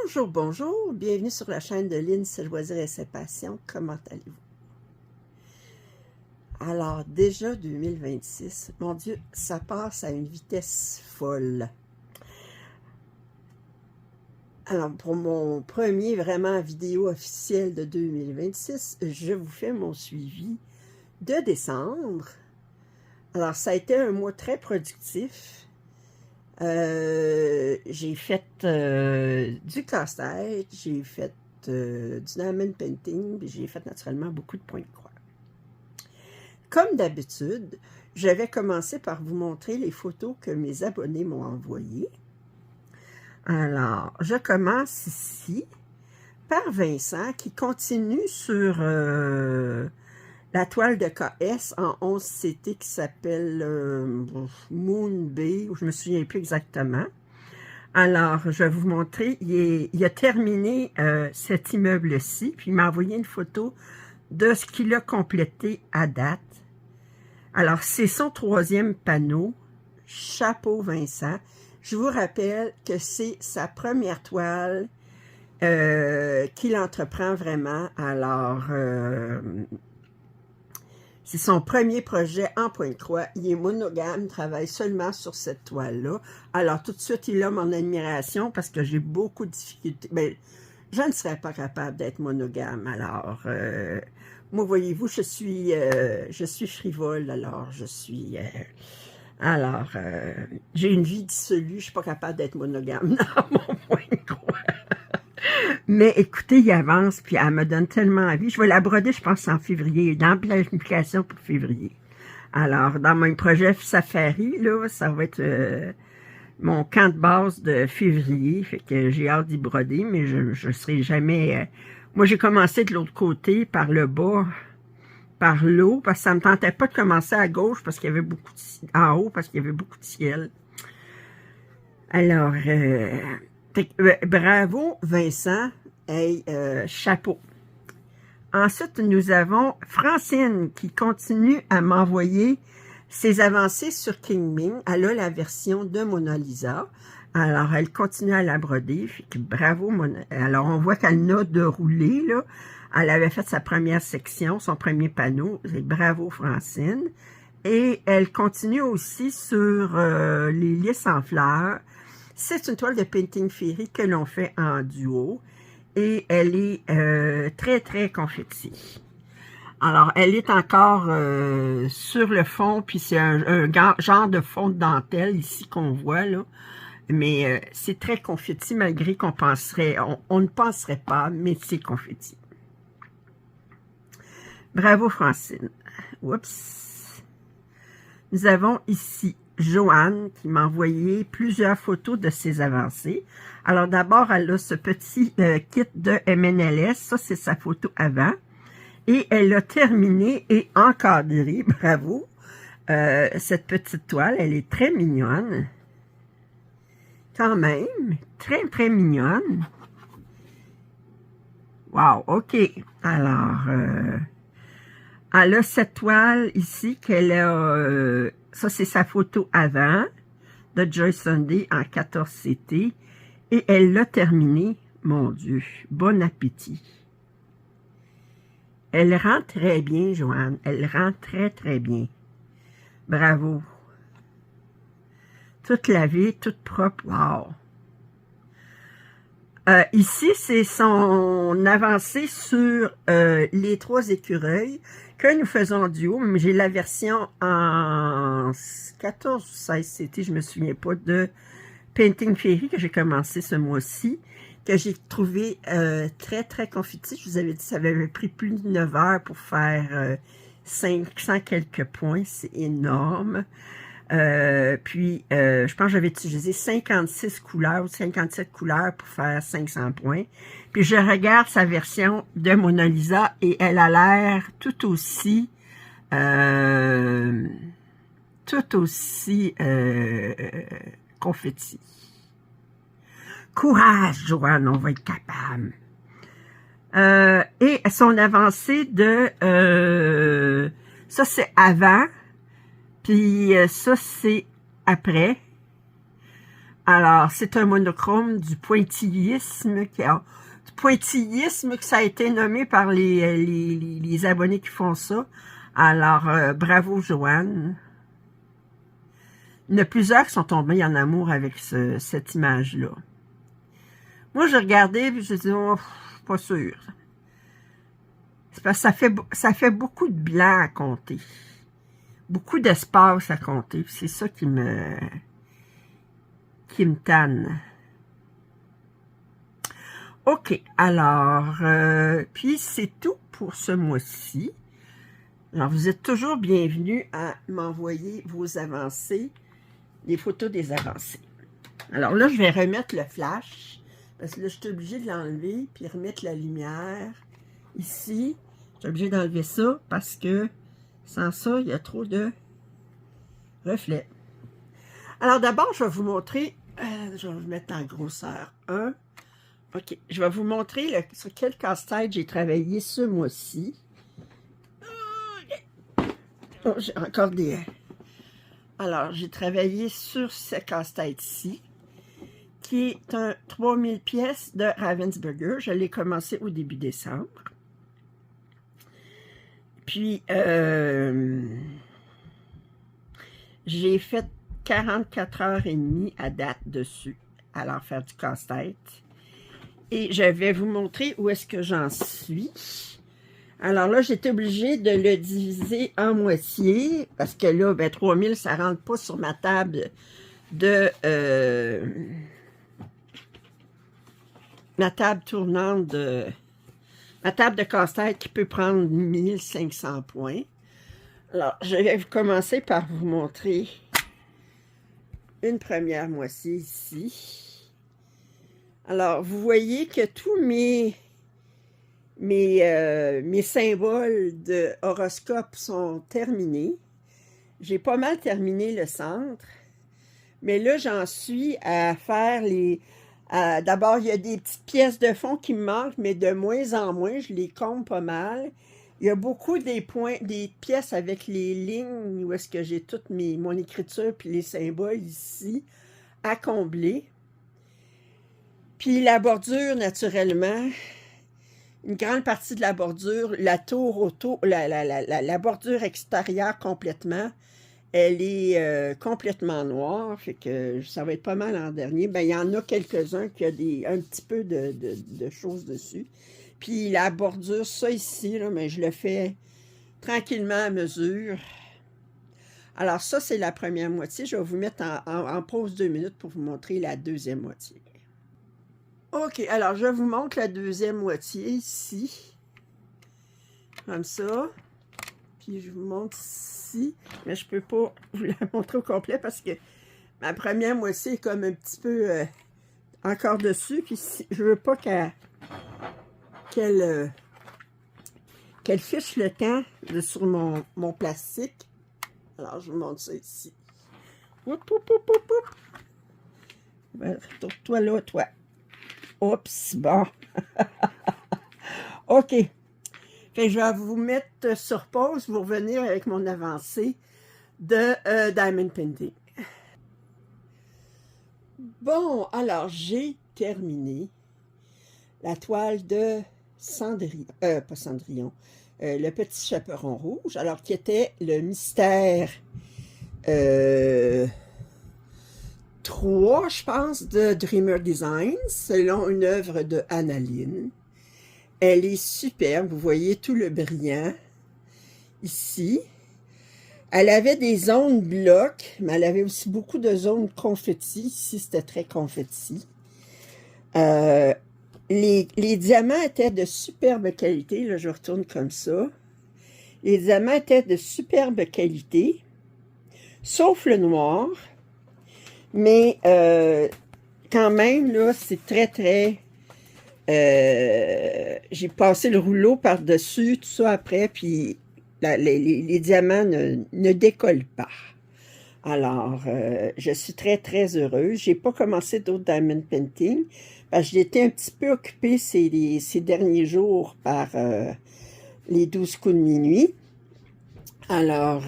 Bonjour, bonjour, bienvenue sur la chaîne de Lynn, ses loisirs et ses passions. Comment allez-vous? Alors, déjà 2026, mon Dieu, ça passe à une vitesse folle. Alors, pour mon premier vraiment vidéo officielle de 2026, je vous fais mon suivi de décembre. Alors, ça a été un mois très productif. J'ai fait du casse-tête, j'ai fait du diamond painting, puis j'ai fait naturellement beaucoup de points de croix. Comme d'habitude, je vais commencer par vous montrer les photos que mes abonnés m'ont envoyées. Alors, je commence ici par Vincent qui continue sur la toile de KS en 11 CT qui s'appelle Moon Bay, je ne me souviens plus exactement. Alors, je vais vous montrer, il a terminé cet immeuble-ci, puis il m'a envoyé une photo de ce qu'il a complété à date. Alors, c'est son 3e panneau, chapeau Vincent. Je vous rappelle que c'est sa première toile qu'il entreprend vraiment. Alors, c'est son premier projet en point de croix. Il est monogame, travaille seulement sur cette toile-là. Alors, tout de suite, il a mon admiration parce que j'ai beaucoup de difficultés. Mais je ne serais pas capable d'être monogame. Alors, moi, voyez-vous, je suis frivole. Alors, j'ai une vie dissolue. Je ne suis pas capable d'être monogame dans mon point de croix. Mais écoutez, il avance, puis elle me donne tellement envie. Je vais la broder, je pense, en février, dans la planification pour février. Alors, dans mon projet Safari, là, ça va être mon camp de base de février. Fait que j'ai hâte d'y broder, mais je serai jamais... Moi, j'ai commencé de l'autre côté, par le bas, par l'eau, parce que ça me tentait pas de commencer à gauche, parce qu'il y avait beaucoup de... en haut, parce qu'il y avait beaucoup de ciel. Alors... bravo Vincent, hey, chapeau. Ensuite, nous avons Francine qui continue à m'envoyer ses avancées sur Kingming. Elle a la version de Mona Lisa. Alors, elle continue à la broder. Fait que bravo. Alors, on voit qu'elle n'a de rouler, là. Elle avait fait sa première section, son premier panneau. Et bravo Francine. Et elle continue aussi sur les lys en fleurs. C'est une toile de Painting Fairy que l'on fait en duo et elle est très, très confetti. Alors, elle est encore sur le fond, puis c'est un genre de fond de dentelle ici qu'on voit, là. Mais c'est très confetti, malgré qu'on penserait, on ne penserait pas, mais c'est confetti. Bravo, Francine. Oups. Nous avons ici Joanne qui m'a envoyé plusieurs photos de ses avancées. Alors d'abord, elle a ce petit kit de MNLS. Ça, c'est sa photo avant. Et elle a terminé et encadré, bravo, cette petite toile. Elle est très mignonne. Quand même, très, très mignonne. Wow, OK. Alors, elle a cette toile ici qu'elle a... ça, c'est sa photo avant de Joy Sunday en 14 CT. Et elle l'a terminé. Mon Dieu, bon appétit. Elle rend très bien, Joanne. Elle rend très, très bien. Bravo. Toute lavée, toute propre. Wow. Ici, c'est son avancée sur les 3 écureuils que nous faisons en duo. J'ai la version en 14 ou 16 CT, je me souviens pas, de Painting Fairy que j'ai commencé ce mois-ci, que j'ai trouvé très, très confetti. Je vous avais dit, ça avait pris plus de 9 heures pour faire 500 quelques points. C'est énorme. Je pense que j'avais utilisé 56 couleurs ou 57 couleurs pour faire 500 points. Puis je regarde sa version de Mona Lisa et elle a l'air tout aussi confetti. Courage, Joanne, on va être capable. Et son avancée de... ça, c'est avant. Puis ça, c'est après. Alors, c'est un monochrome du pointillisme que ça a été nommé par les abonnés qui font ça. Alors, bravo Joanne. Il y en a plusieurs qui sont tombés en amour avec cette image-là. Moi, j'ai regardé et je dis, oh, pas sûr. C'est parce que ça fait beaucoup de blanc à compter. Beaucoup d'espace à compter. C'est ça qui me tanne. OK, alors, puis c'est tout pour ce mois-ci. Alors, vous êtes toujours bienvenus à m'envoyer vos avancées, les photos des avancées. Alors là, je vais remettre le flash, parce que là, je suis obligée de l'enlever, puis remettre la lumière ici. Je suis obligée d'enlever ça, parce que sans ça, il y a trop de reflets. Alors d'abord, je vais vous montrer, je vais vous mettre en grosseur 1. OK, je vais vous montrer sur quel casse-tête j'ai travaillé ce mois-ci. Oh, j'ai encore des... Alors, j'ai travaillé sur ce casse-tête-ci, qui est un 3000 pièces de Ravensburger. Je l'ai commencé au début décembre. Puis, j'ai fait 44h30 à date dessus, à leur faire du casse-tête. Et je vais vous montrer où est-ce que j'en suis. Alors là, j'étais obligée de le diviser en moitié, parce que là, ben 3000, ça ne rentre pas sur ma table de... ma table tournante de... ma table de casse-tête qui peut prendre 1500 points. Alors, je vais commencer par vous montrer une première moitié ici. Alors, vous voyez que tous mes symboles de horoscope sont terminés. J'ai pas mal terminé le centre. Mais là, j'en suis à faire les... D'abord, il y a des petites pièces de fond qui me manquent, mais de moins en moins, je les compte pas mal. Il y a beaucoup des pièces avec les lignes où est-ce que j'ai toute mon écriture puis les symboles ici à combler. Puis la bordure, naturellement, une grande partie de la bordure, la tour autour, la bordure extérieure complètement, elle est complètement noire, fait que ça va être pas mal en dernier. Ben, il y en a quelques-uns qui a un petit peu de choses dessus. Puis la bordure, ça ici, là, mais je le fais tranquillement à mesure. Alors ça, c'est la première moitié. Je vais vous mettre en pause 2 minutes pour vous montrer la deuxième moitié. OK, alors je vous montre la deuxième moitié ici. Comme ça. Puis je vous montre ici. Mais je ne peux pas vous la montrer au complet parce que ma première moitié est comme un petit peu encore dessus. Puis je ne veux pas qu'elle fiche le temps sur mon plastique. Alors je vous montre ça ici. Oup, oup, oup, oup, oup. Ben, retourne-toi là, toi. Oups, bon. OK. Fait que je vais vous mettre sur pause pour revenir avec mon avancée de Diamond Painting. Bon, alors j'ai terminé la toile de Cendrillon, pas Cendrillon, le petit chaperon rouge, alors qui était le mystère 3, je pense, de Dreamer Designs, selon une œuvre de Annaline. Elle est superbe, vous voyez tout le brillant ici. Elle avait des zones blocs, mais elle avait aussi beaucoup de zones confetti. Ici, c'était très confetti. Les diamants étaient de superbe qualité. Là, je retourne comme ça. Les diamants étaient de superbe qualité, sauf le noir. Mais quand même, là, c'est très, très... j'ai passé le rouleau par-dessus, tout ça après, puis les diamants ne décollent pas. Alors, je suis très, très heureuse. J'ai pas commencé d'autres diamond painting, parce que j'étais un petit peu occupée ces derniers jours par les 12 coups de minuit. Alors,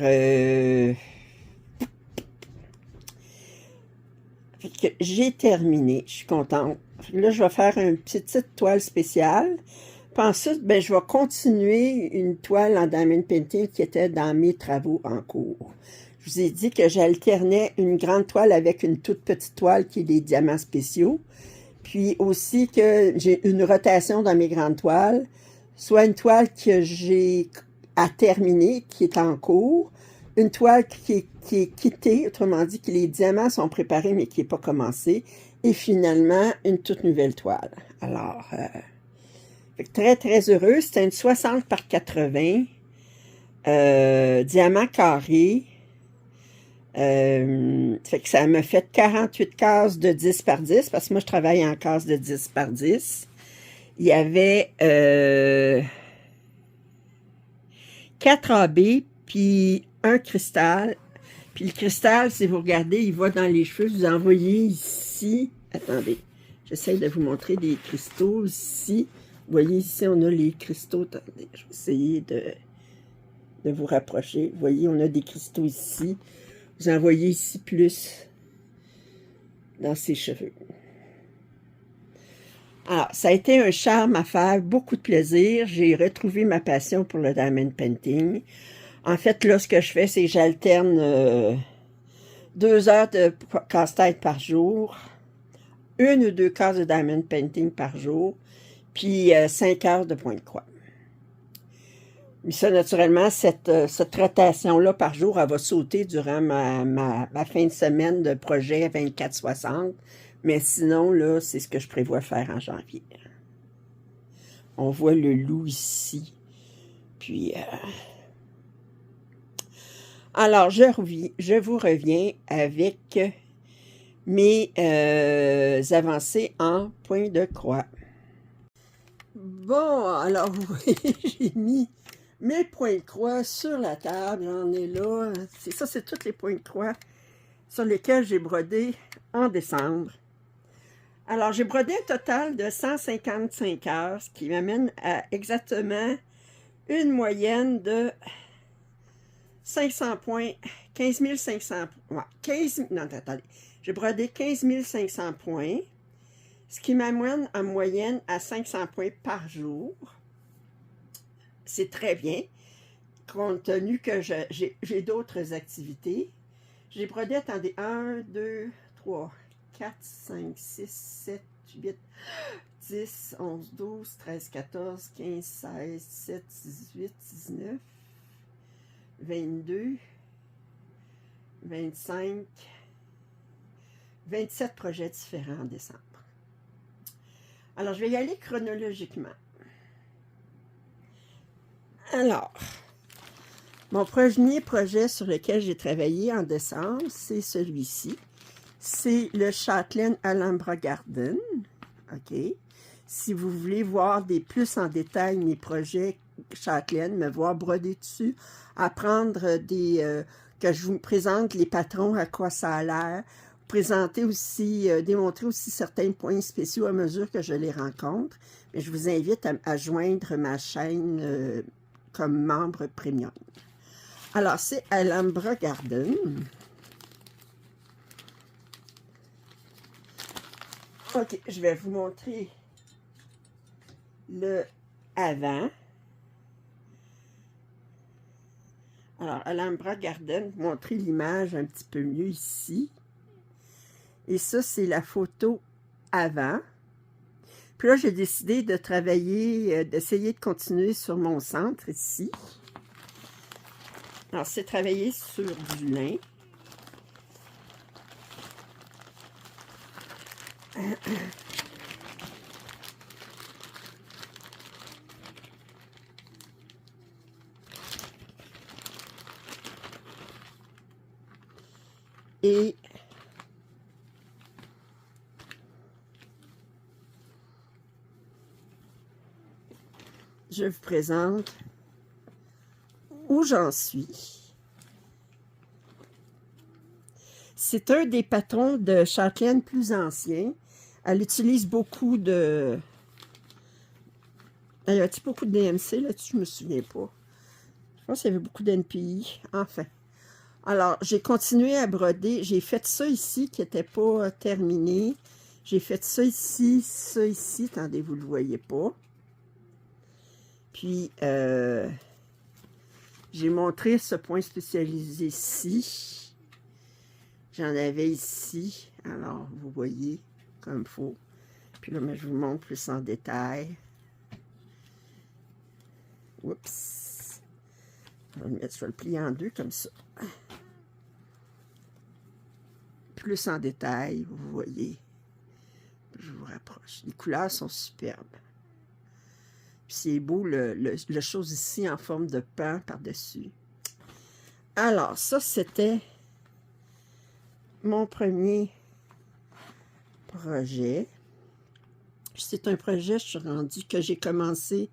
Fait que j'ai terminé, je suis contente. Là, je vais faire une petite toile spéciale. Puis ensuite, ben, je vais continuer une toile en diamond painting qui était dans mes travaux en cours. Je vous ai dit que j'alternais une grande toile avec une toute petite toile qui est des diamants spéciaux. Puis aussi que j'ai une rotation dans mes grandes toiles, soit une toile que j'ai à terminer, qui est en cours, une toile qui est quittée, autrement dit que les diamants sont préparés mais qui n'est pas commencée, et finalement une toute nouvelle toile. Alors, très très heureuse, c'était une 60 par 80, diamant carré, fait que ça m'a fait 48 cases de 10 par 10, parce que moi je travaille en cases de 10 par 10. Il y avait 4 AB, puis un cristal. Puis le cristal, si vous regardez, il va dans les cheveux. Vous en voyez ici. Attendez, j'essaie de vous montrer des cristaux ici. Vous voyez ici, on a les cristaux. Attendez, je vais essayer de vous rapprocher. Vous voyez, on a des cristaux ici. Vous en voyez ici plus dans ses cheveux. Alors, ça a été un charme à faire, beaucoup de plaisir. J'ai retrouvé ma passion pour le diamond painting. En fait, là, ce que je fais, c'est que j'alterne 2 heures de casse-tête par jour, 1 ou 2 cases de diamond painting par jour, puis 5 heures de point de croix. Mais ça, naturellement, cette rotation-là par jour, elle va sauter durant ma fin de semaine de projet 24-60. Mais sinon, là, c'est ce que je prévois faire en janvier. On voit le loup ici. Puis, alors, je vous reviens avec mes avancées en point de croix. Bon, alors, vous voyez, j'ai mis mes points de croix sur la table. J'en ai là. Ça, c'est tous les points de croix sur lesquels j'ai brodé en décembre. Alors, j'ai brodé un total de 155 heures, ce qui m'amène à exactement une moyenne de 500 points, 15 500 points. Non, attendez. J'ai brodé 15 500 points, ce qui m'amène en moyenne à 500 points par jour. C'est très bien, compte tenu que j'ai d'autres activités. J'ai brodé, attendez, 1, 2, 3, 4, 5, 6, 7, 8, 10, 11, 12, 13, 14, 15, 16, 17, 18, 19, 22, 25, 27 projets différents en décembre. Alors, je vais y aller chronologiquement. Alors, mon premier projet sur lequel j'ai travaillé en décembre, c'est celui-ci. C'est le Châtelaine Alhambra Garden. OK. Si vous voulez voir plus en détail mes projets Châtelaine, me voir broder dessus, apprendre que je vous présente les patrons, à quoi ça a l'air, présenter aussi, démontrer aussi certains points spéciaux à mesure que je les rencontre. Mais je vous invite à joindre ma chaîne comme membre premium. Alors, c'est Alhambra Garden. OK, je vais vous montrer le avant. Alors, Alhambra Garden, vous montrer l'image un petit peu mieux ici. Et ça, c'est la photo avant. Puis là, j'ai décidé de travailler, d'essayer de continuer sur mon centre ici. Alors, c'est travailler sur du lin. Et je vous présente où j'en suis. C'est un des patrons de Châtelaine plus anciens. Elle utilise beaucoup de... Elle a beaucoup de DMC là-dessus, je me souviens pas. Je pense qu'il y avait beaucoup d'NPI. Enfin. Alors, j'ai continué à broder. J'ai fait ça ici qui n'était pas terminé. J'ai fait ça ici. Attendez, vous ne le voyez pas. Puis, j'ai montré ce point spécialisé-ci. J'en avais ici. Alors, vous voyez comme il faut. Puis là, mais je vous montre plus en détail. Oups. Je vais le plier en deux comme ça. Plus en détail, vous voyez. Je vous rapproche. Les couleurs sont superbes. Puis c'est beau, le chose ici en forme de pan par-dessus. Alors, ça, c'était mon premier projet. C'est un projet, je suis rendue, que j'ai commencé.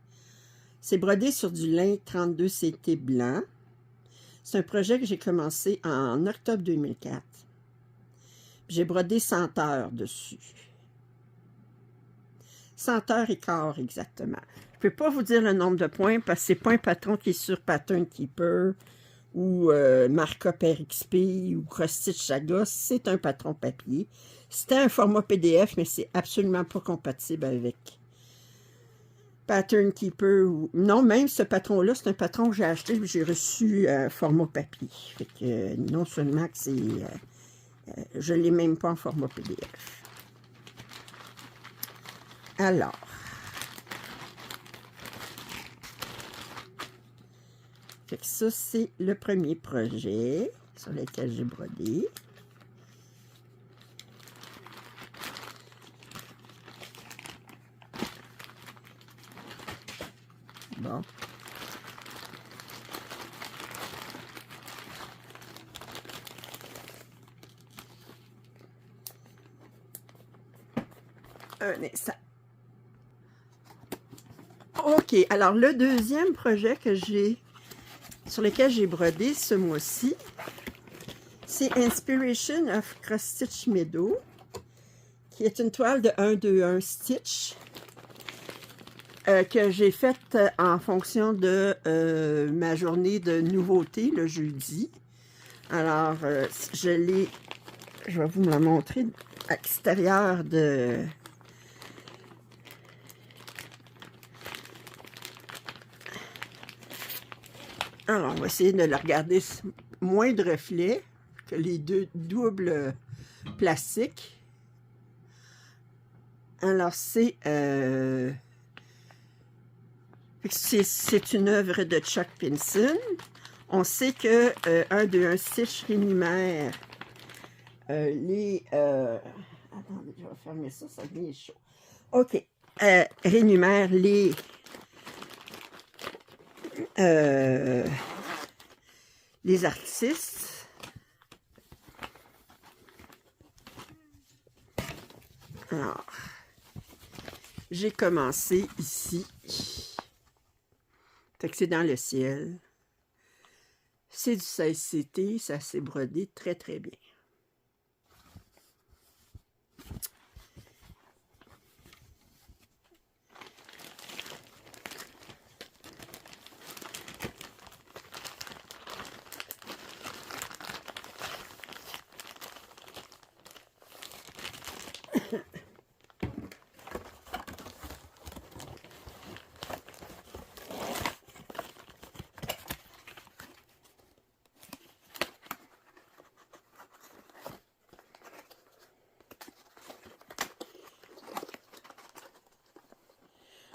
C'est brodé sur du lin 32 CT blanc. C'est un projet que j'ai commencé en octobre 2004. J'ai brodé 100 heures dessus. 100 heures et quart exactement. Je ne peux pas vous dire le nombre de points parce que ce n'est pas un patron qui est sur Pattern Keeper ou Markup RXP ou Cross-Stitch Saga. C'est un patron papier. C'était un format PDF, mais c'est absolument pas compatible avec Pattern Keeper. Non, même ce patron-là, c'est un patron que j'ai acheté et j'ai reçu format papier. Fait que non seulement que c'est... je ne l'ai même pas en format PDF. Alors, fait que ça, c'est le premier projet sur lequel j'ai brodé. Bon. Un instant. OK, alors le deuxième projet que sur lequel j'ai brodé ce mois-ci, c'est Inspiration of Cross Stitch Meadow, qui est une toile de 1-2-1 stitch que j'ai faite en fonction de ma journée de nouveauté le jeudi. Alors, je vais vous la montrer à l'extérieur de... Alors, on va essayer de la regarder moins de reflets que les deux doubles plastiques. Alors, c'est une œuvre de Chuck Pinson. On sait que 1-2-1 stitch rémunère attendez, je vais fermer ça, ça devient chaud. OK. Rémunère les artistes. Alors, j'ai commencé ici. Fait que c'est dans le ciel. C'est du 16CT, ça s'est brodé très très bien.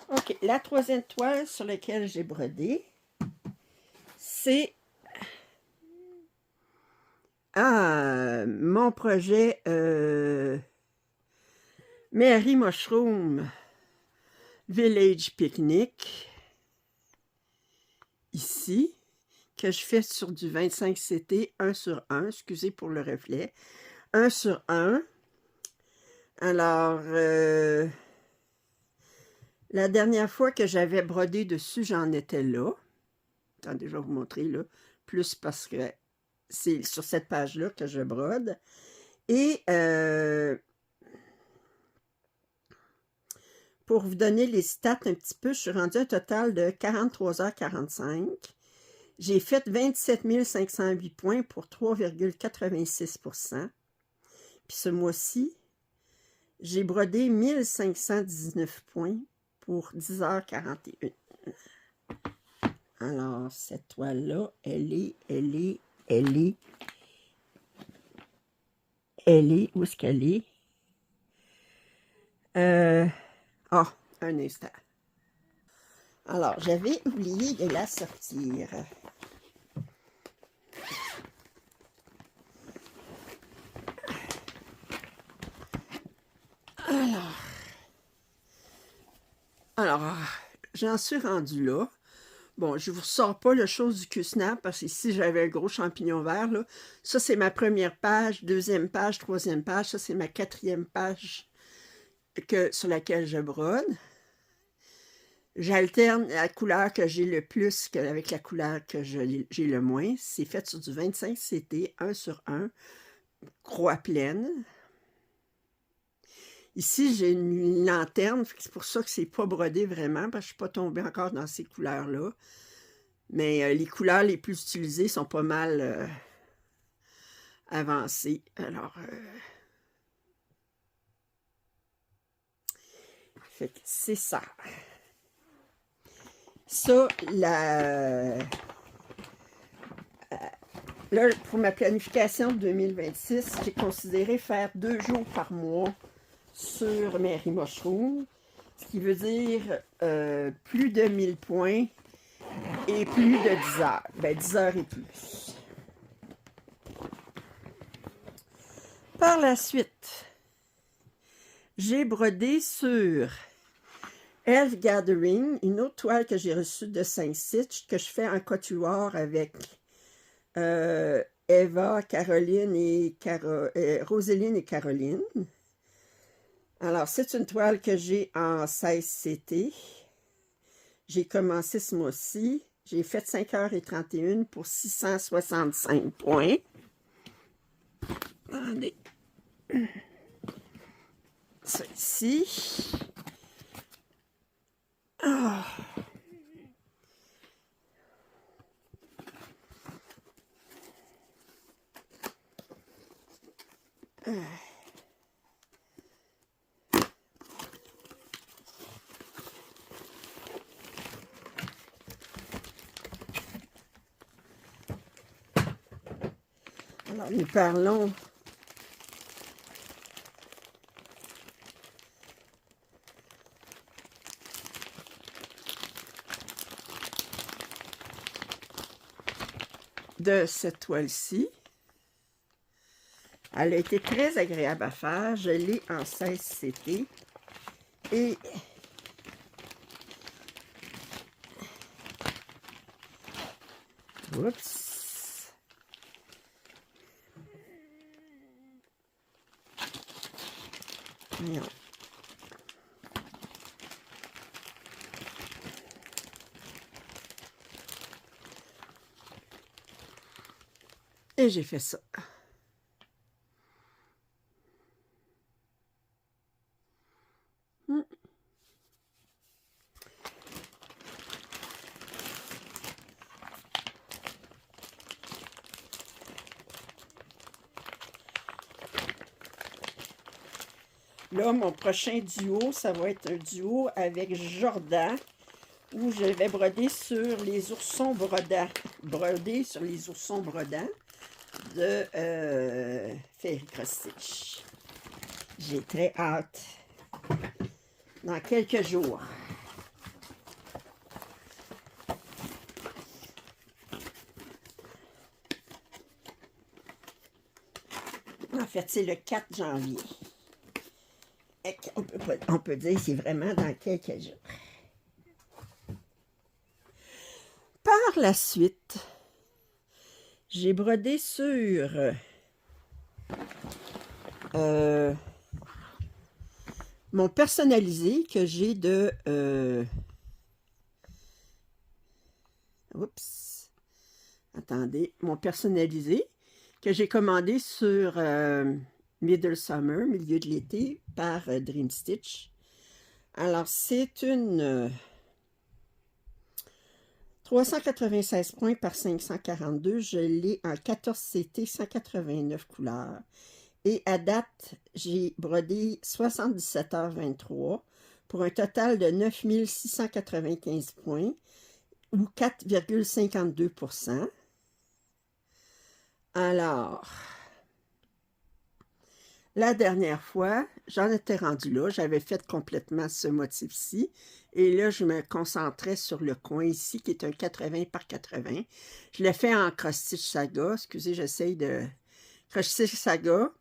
OK, la troisième toile sur laquelle j'ai brodé, c'est mon projet Mary Mushroom Village Picnic, ici, que je fais sur du 25 CT 1/1, excusez pour le reflet, 1/1. Alors, la dernière fois que j'avais brodé dessus, j'en étais là. Attendez, je vais vous montrer là, plus parce que c'est sur cette page-là que je brode. Et pour vous donner les stats un petit peu, je suis rendue à un total de 43h45. J'ai fait 27 508 points pour 3,86%. Puis ce mois-ci, j'ai brodé 1519 points pour 10h41. Alors, cette toile-là, elle est, où est-ce qu'elle est? Un instant. Alors, j'avais oublié de la sortir. Alors, j'en suis rendue là. Bon, je ne vous ressors pas le chose du Q-Snap parce que ici, j'avais un gros champignon vert. Là. Ça, c'est ma première page, deuxième page, troisième page. Ça, c'est ma quatrième page sur laquelle je brode. J'alterne la couleur que j'ai le plus avec la couleur que j'ai le moins. C'est fait sur du 25 CT, 1 sur 1, croix pleine. Ici, j'ai une lanterne, c'est pour ça que c'est pas brodé vraiment, parce que je suis pas tombée encore dans ces couleurs-là. Mais les couleurs les plus utilisées sont pas mal avancées. Alors, fait que c'est ça. Ça, là, pour ma planification de 2026, j'ai considéré faire 2 jours par mois sur Mary Mushroom, ce qui veut dire plus de 1000 points et plus de 10 heures. Ben, 10 heures et plus. Par la suite, j'ai brodé sur Elf Gathering, une autre toile que j'ai reçue de Saint-Cytch, que je fais en quatuor avec Eva, Caroline et Roseline et Caroline. Alors, c'est une toile que j'ai en 16 CT. J'ai commencé ce mois-ci. J'ai fait 5h31 pour 665 points. Attendez. Ça ici. Oh. Alors, nous parlons de cette toile-ci. Elle a été très agréable à faire. Je l'ai en 16 CT. Et oups. Voyons. Et j'ai fait ça. Là, mon prochain duo, ça va être un duo avec Jordan, où je vais broder sur les oursons brodants. Broder sur les oursons brodants de Fairy Cross Stitch. J'ai très hâte. Dans quelques jours. En fait, c'est le 4 janvier. On peut dire que c'est vraiment dans quelques jours. Par la suite, j'ai brodé sur mon personnalisé que j'ai de... oups! Attendez, mon personnalisé que j'ai commandé sur Middle Summer, milieu de l'été, par Dream Stitch. Alors, c'est une 396 points par 542, je l'ai en 14 CT, 189 couleurs. Et à date, j'ai brodé 77h23 pour un total de 9695 points, ou 4,52%. Alors, la dernière fois, j'en étais rendue là, j'avais fait complètement ce motif-ci, et là, je me concentrais sur le coin ici, qui est un 80 par 80. Je l'ai fait en cross-stitch saga, excusez, j'essaye de cross-stitch saga.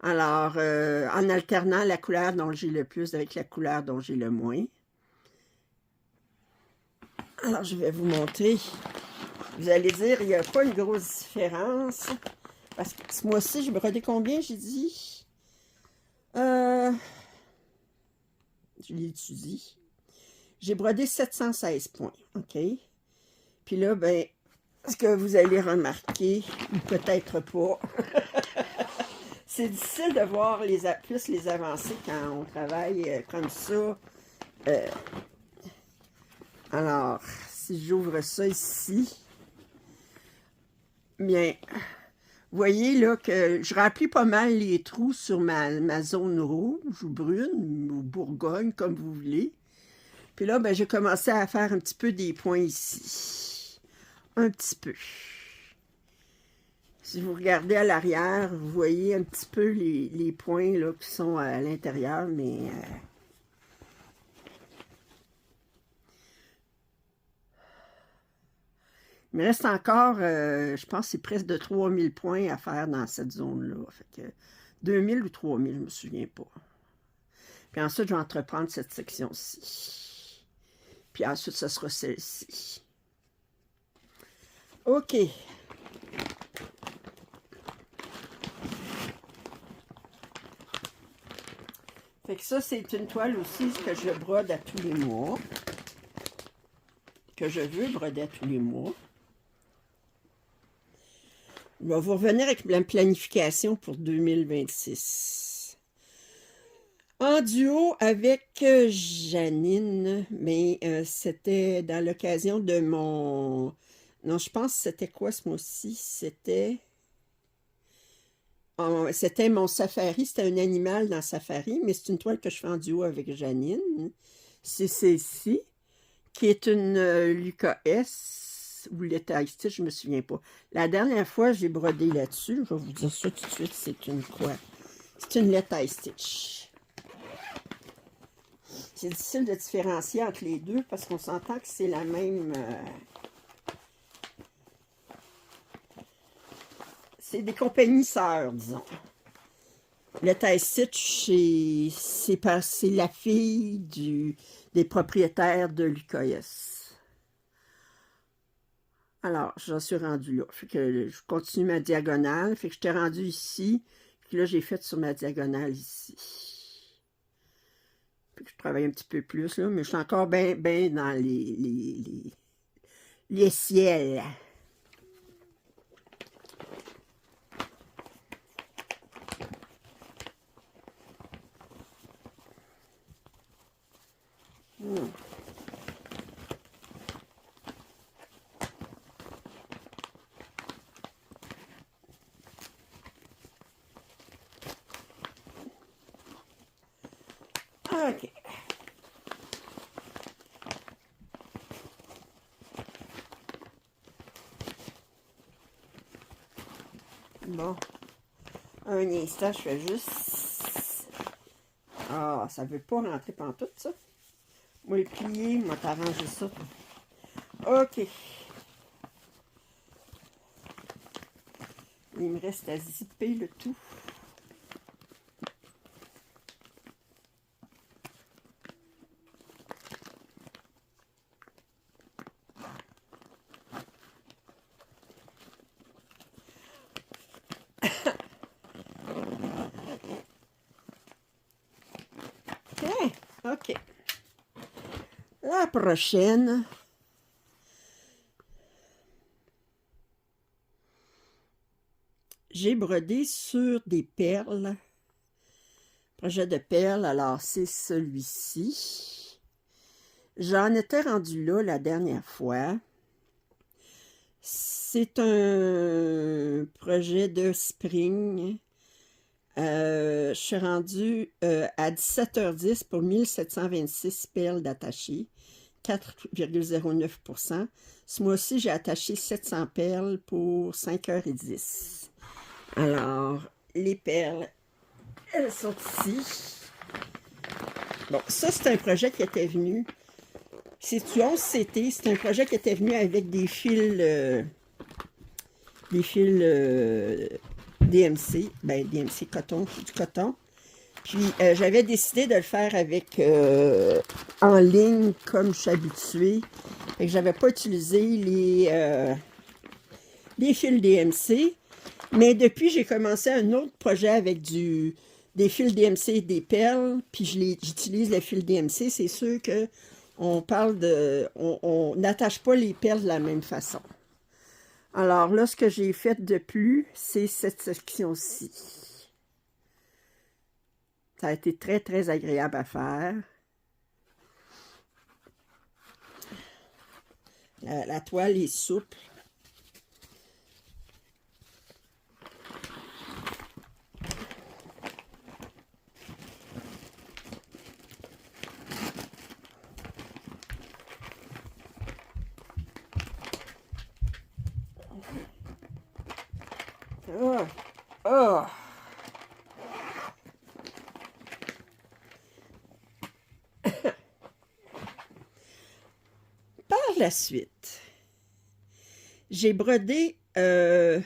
Alors, en alternant la couleur dont j'ai le plus avec la couleur dont j'ai le moins. Alors, je vais vous montrer. Vous allez dire, il n'y a pas une grosse différence. Parce que ce mois-ci, j'ai brodé combien, j'ai dit? Je l'ai étudié. J'ai brodé 716 points, OK? Puis là, ben, ce que vous allez remarquer, ou peut-être pas, c'est difficile de voir plus les avancées quand on travaille comme ça. Alors, si j'ouvre ça ici, bien, vous voyez là que je remplis pas mal les trous sur ma zone rouge ou brune ou Bourgogne, comme vous voulez. Puis là, ben, j'ai commencé à faire un petit peu des points ici. Un petit peu. Si vous regardez à l'arrière, vous voyez un petit peu les points là, qui sont à l'intérieur, mais... il me reste encore, je pense que c'est presque de 3000 points à faire dans cette zone-là. Fait que 2000 ou 3000, je ne me souviens pas. Puis ensuite, je vais entreprendre cette section-ci. Puis ensuite, ce sera celle-ci. OK. Fait que ça, c'est une toile aussi que je brode à tous les mois. Que je veux broder à tous les mois. Je vais vous revenir avec la planification pour 2026. En duo avec Janine, mais c'était dans l'occasion de mon... Non, je pense que c'était quoi ce mois-ci? C'était mon safari, c'était un animal dans safari, mais c'est une toile que je fais en duo avec Janine. C'est celle-ci, qui est une Lucas S, ou Letta Stitch, je ne me souviens pas. La dernière fois, j'ai brodé là-dessus. Je vais vous dire ça tout de suite, c'est une quoi? C'est une Letta Stitch. C'est difficile de différencier entre les deux parce qu'on s'entend que c'est la même... c'est des compagnies sœurs, disons. Letta Stitch, c'est la fille des propriétaires de Lucas S. Alors, j'en suis rendue là. Fait que je continue ma diagonale. Fait que je t'ai rendu ici. Puis là, j'ai fait sur ma diagonale ici. Fait que je travaille un petit peu plus, là. Mais je suis encore bien dans les ciels. OK. Bon. Un instant, je fais juste... Ah, ça veut pas rentrer pantoute, ça. Moi, le plier, moi, t'arranger ça. OK. Il me reste à zipper le tout. OK. La prochaine. J'ai brodé sur des perles. Projet de perles, alors c'est celui-ci. J'en étais rendu là la dernière fois. C'est un projet de spring. Je suis rendue à 17h10 pour 1726 perles d'attaché, 4,09%. Ce mois-ci, j'ai attaché 700 perles pour 5h10. Alors, les perles, elles sont ici. Bon, ça, c'est un projet qui était venu. C'est du 11CT. C'est un projet qui était venu avec des fils DMC. Ben, DMC coton, du coton. Puis, j'avais décidé de le faire avec en ligne, comme je suis habituée. Fait que j'avais pas utilisé les fils DMC. Mais depuis, j'ai commencé un autre projet avec des fils DMC et des perles. Puis, j'utilise les fils DMC. C'est sûr que on parle de... On n'attache pas les perles de la même façon. Alors là, ce que j'ai fait de plus, c'est cette section-ci. Ça a été très, très agréable à faire. La toile est souple. Oh, oh. Par la suite, j'ai brodé la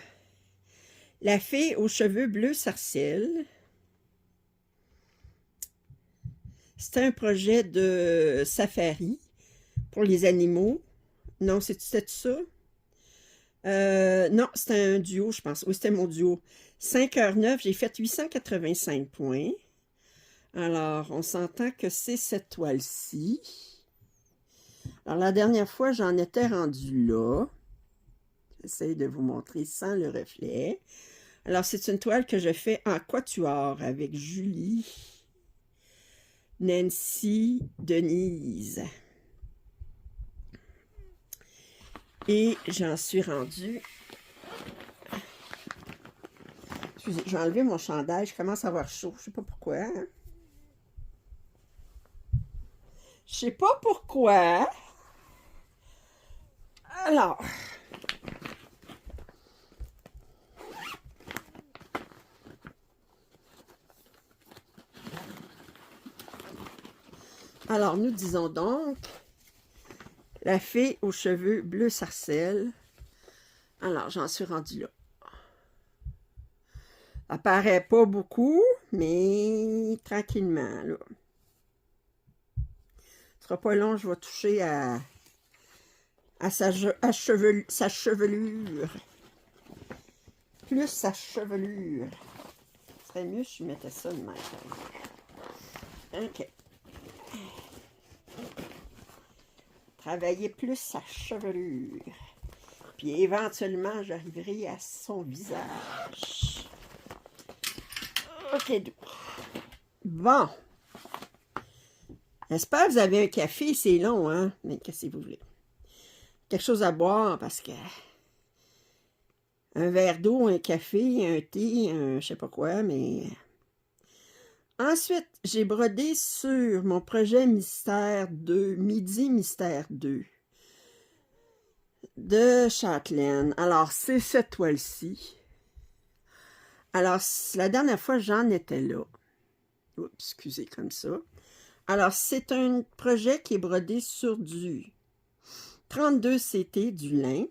fée aux cheveux bleus sarcelles. C'était un projet de safari pour les animaux. Non, c'était ça? Non, c'était un duo, je pense. Oui, c'était mon duo. 5h09, j'ai fait 885 points. Alors, on s'entend que c'est cette toile-ci. Alors, la dernière fois, j'en étais rendue là. J'essaie de vous montrer sans le reflet. Alors, c'est une toile que je fais en quatuor avec Julie, Nancy, Denise. Et j'en suis rendue... Excusez, je vais enlever mon chandail. Je commence à avoir chaud. Je sais pas pourquoi. Hein? Je sais pas pourquoi. Alors... Alors, nous disons donc la fée aux cheveux bleu sarcelle. Alors, j'en suis rendue là. Ça paraît pas beaucoup, mais tranquillement, là. Ce sera pas long, je vais toucher à sa chevelure. Plus sa chevelure. Ce serait mieux si je mettais ça de même. OK. Travailler plus sa chevelure. Puis éventuellement, j'arriverai à son visage. OK. Bon. J'espère que vous avez un café. C'est long, hein? Mais qu'est-ce que vous voulez? Quelque chose à boire parce que... Un verre d'eau, un café, un thé, je sais pas quoi, mais... Ensuite, j'ai brodé sur mon projet Mystère 2, Midi Mystère 2 de Châtelaine. Alors, c'est cette toile-ci. Alors, la dernière fois, j'en étais là. Oups, excusez, comme ça. Alors, c'est un projet qui est brodé sur du 32 CT du lin.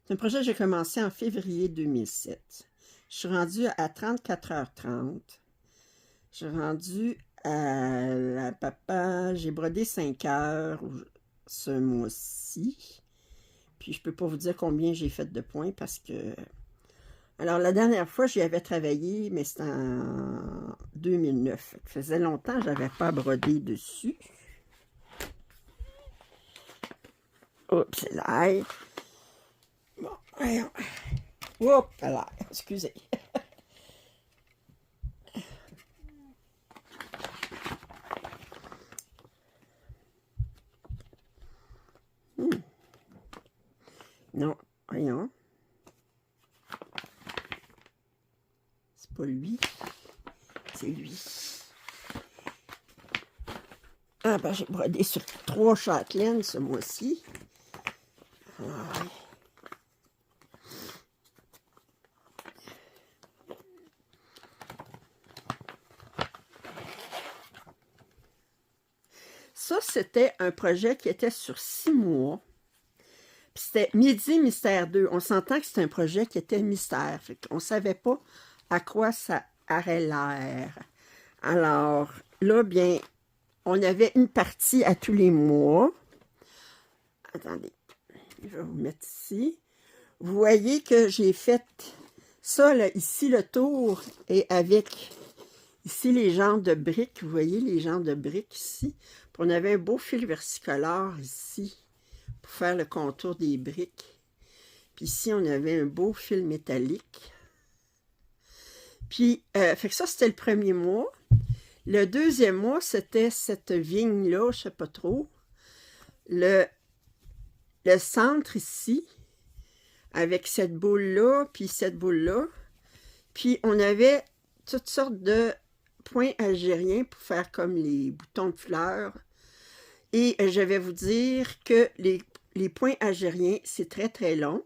C'est un projet que j'ai commencé en février 2007. Je suis rendue à 34h30. Je suis rendue à la papa. J'ai brodé 5 heures ce mois-ci. Puis je peux pas vous dire combien j'ai fait de points parce que... Alors la dernière fois, j'y avais travaillé, mais c'était en 2009. Ça faisait longtemps que je n'avais pas brodé dessus. Oups, c'est là. Bon, voyons. Oups, là, excusez. Voyons. C'est pas lui. C'est lui. Ah ben j'ai brodé sur 3 châtelaines ce mois-ci. Ouais. Ça, c'était un projet qui était sur 6 mois. Puis c'était Midi Mystère 2. On s'entend que c'était un projet qui était mystère. On ne savait pas à quoi ça aurait l'air. Alors, là, bien, on avait une partie à tous les mois. Attendez, je vais vous mettre ici. Vous voyez que j'ai fait ça, là, ici, le tour, et avec ici les genres de briques. Vous voyez les genres de briques ici. Puis on avait un beau fil versicolore ici pour faire le contour des briques. Puis ici, on avait un beau fil métallique. Puis, fait que ça, c'était le premier mois. Le deuxième mois, c'était cette vigne-là, je ne sais pas trop. Le centre ici, avec cette boule-là, puis cette boule-là. Puis, on avait toutes sortes de points algériens pour faire comme les boutons de fleurs. Et je vais vous dire que les points algériens, c'est très, très long.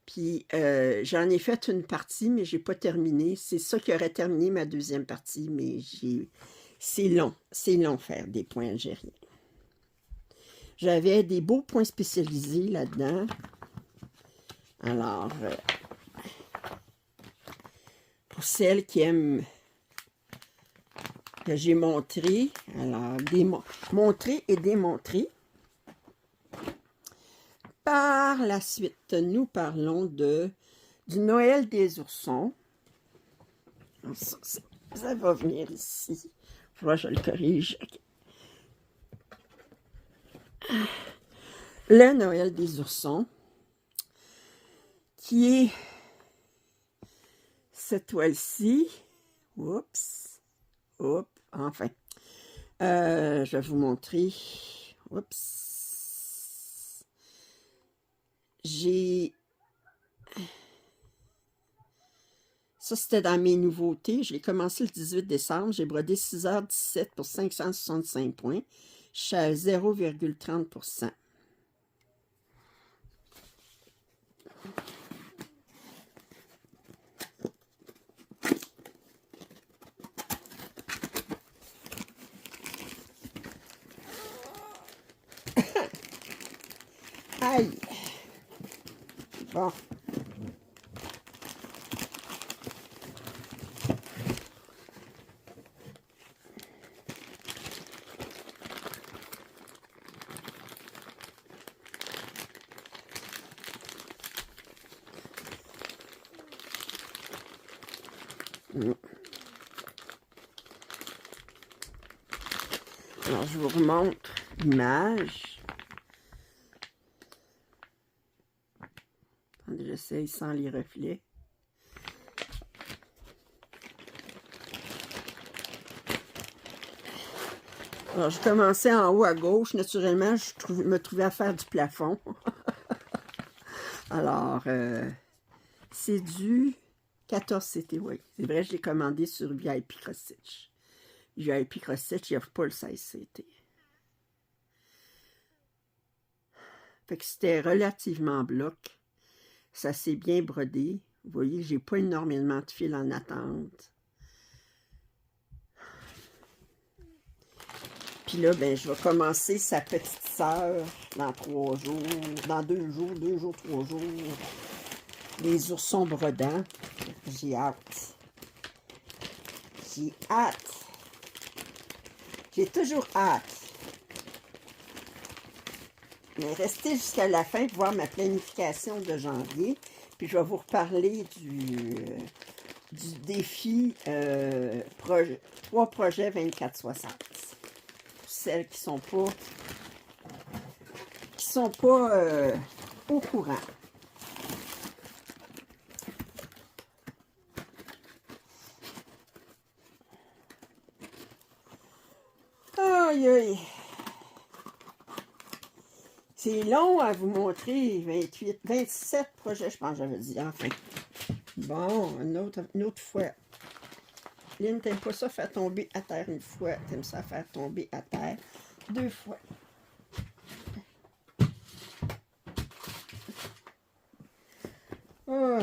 Puis, j'en ai fait une partie, mais je n'ai pas terminé. C'est ça qui aurait terminé ma deuxième partie, mais c'est long. C'est long faire des points algériens. J'avais des beaux points spécialisés là-dedans. Alors, pour celles qui aiment que j'ai montré, alors, montrer et démontrer. Par la suite, nous parlons du Noël des oursons. Ça va venir ici. Je le corrige. Le Noël des oursons, qui est cette toile-ci. Oups. Oups. Enfin. Je vais vous montrer. Oups. Ça, c'était dans mes nouveautés. Je l'ai commencé le 18 décembre. J'ai brodé 6h17 pour 565 points. Je suis à 0,30%. Aïe! Bon. Alors, je vous remontre l'image. Attendez, j'essaye sans les reflets. Alors, je commençais en haut à gauche. Naturellement, me trouvais à faire du plafond. Alors, c'est du 14 CT, oui. C'est vrai, je l'ai commandé sur VIP Cross Stitch. VIP Cross Stitch, il n'y a pas le 16 CT. Fait que c'était relativement bloc. Ça s'est bien brodé. Vous voyez, j'ai pas énormément de fil en attente. Puis là, ben, je vais commencer sa petite sœur dans 3 jours, dans 2 jours, 3 jours. Les oursons brodants. J'ai hâte. J'ai hâte. J'ai toujours hâte. Mais restez jusqu'à la fin pour voir ma planification de janvier. Puis je vais vous reparler du défi 3 projets 24-60. Pour celles qui sont pas au courant. Aïe, aïe. C'est long à vous montrer. 28, 27 projets, je pense que j'avais dit. Enfin. Bon, une autre fois. Lynn, t'aimes pas ça faire tomber à terre une fois. T'aimes ça faire tomber à terre 2 fois. Oh.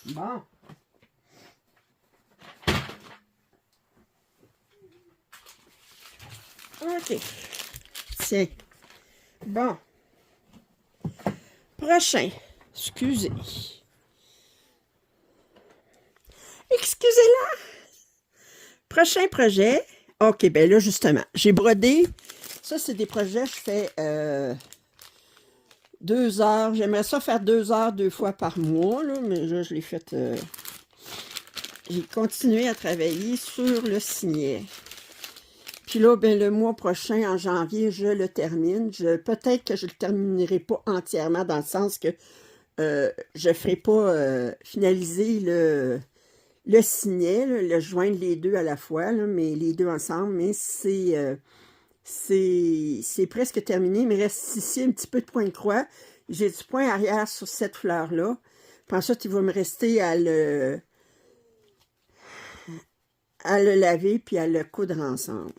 Bon. OK. Tiens. Bon. Prochain. Excusez. Excusez-la. Prochain projet. OK, ben là, justement, j'ai brodé. Ça, c'est des projets, je fais 2 heures. J'aimerais ça faire 2 heures 2 fois par mois, là, mais là, je l'ai fait... j'ai continué à travailler sur le signet. Puis là, ben, le mois prochain, en janvier, je le termine. Peut-être que je ne le terminerai pas entièrement, dans le sens que je ne ferai pas finaliser le signet, là, le joindre les deux à la fois, là, mais les deux ensemble, mais c'est presque terminé. Il me reste ici un petit peu de point de croix. J'ai du point arrière sur cette fleur-là. Puis ensuite, il va me rester à le laver puis à le coudre ensemble.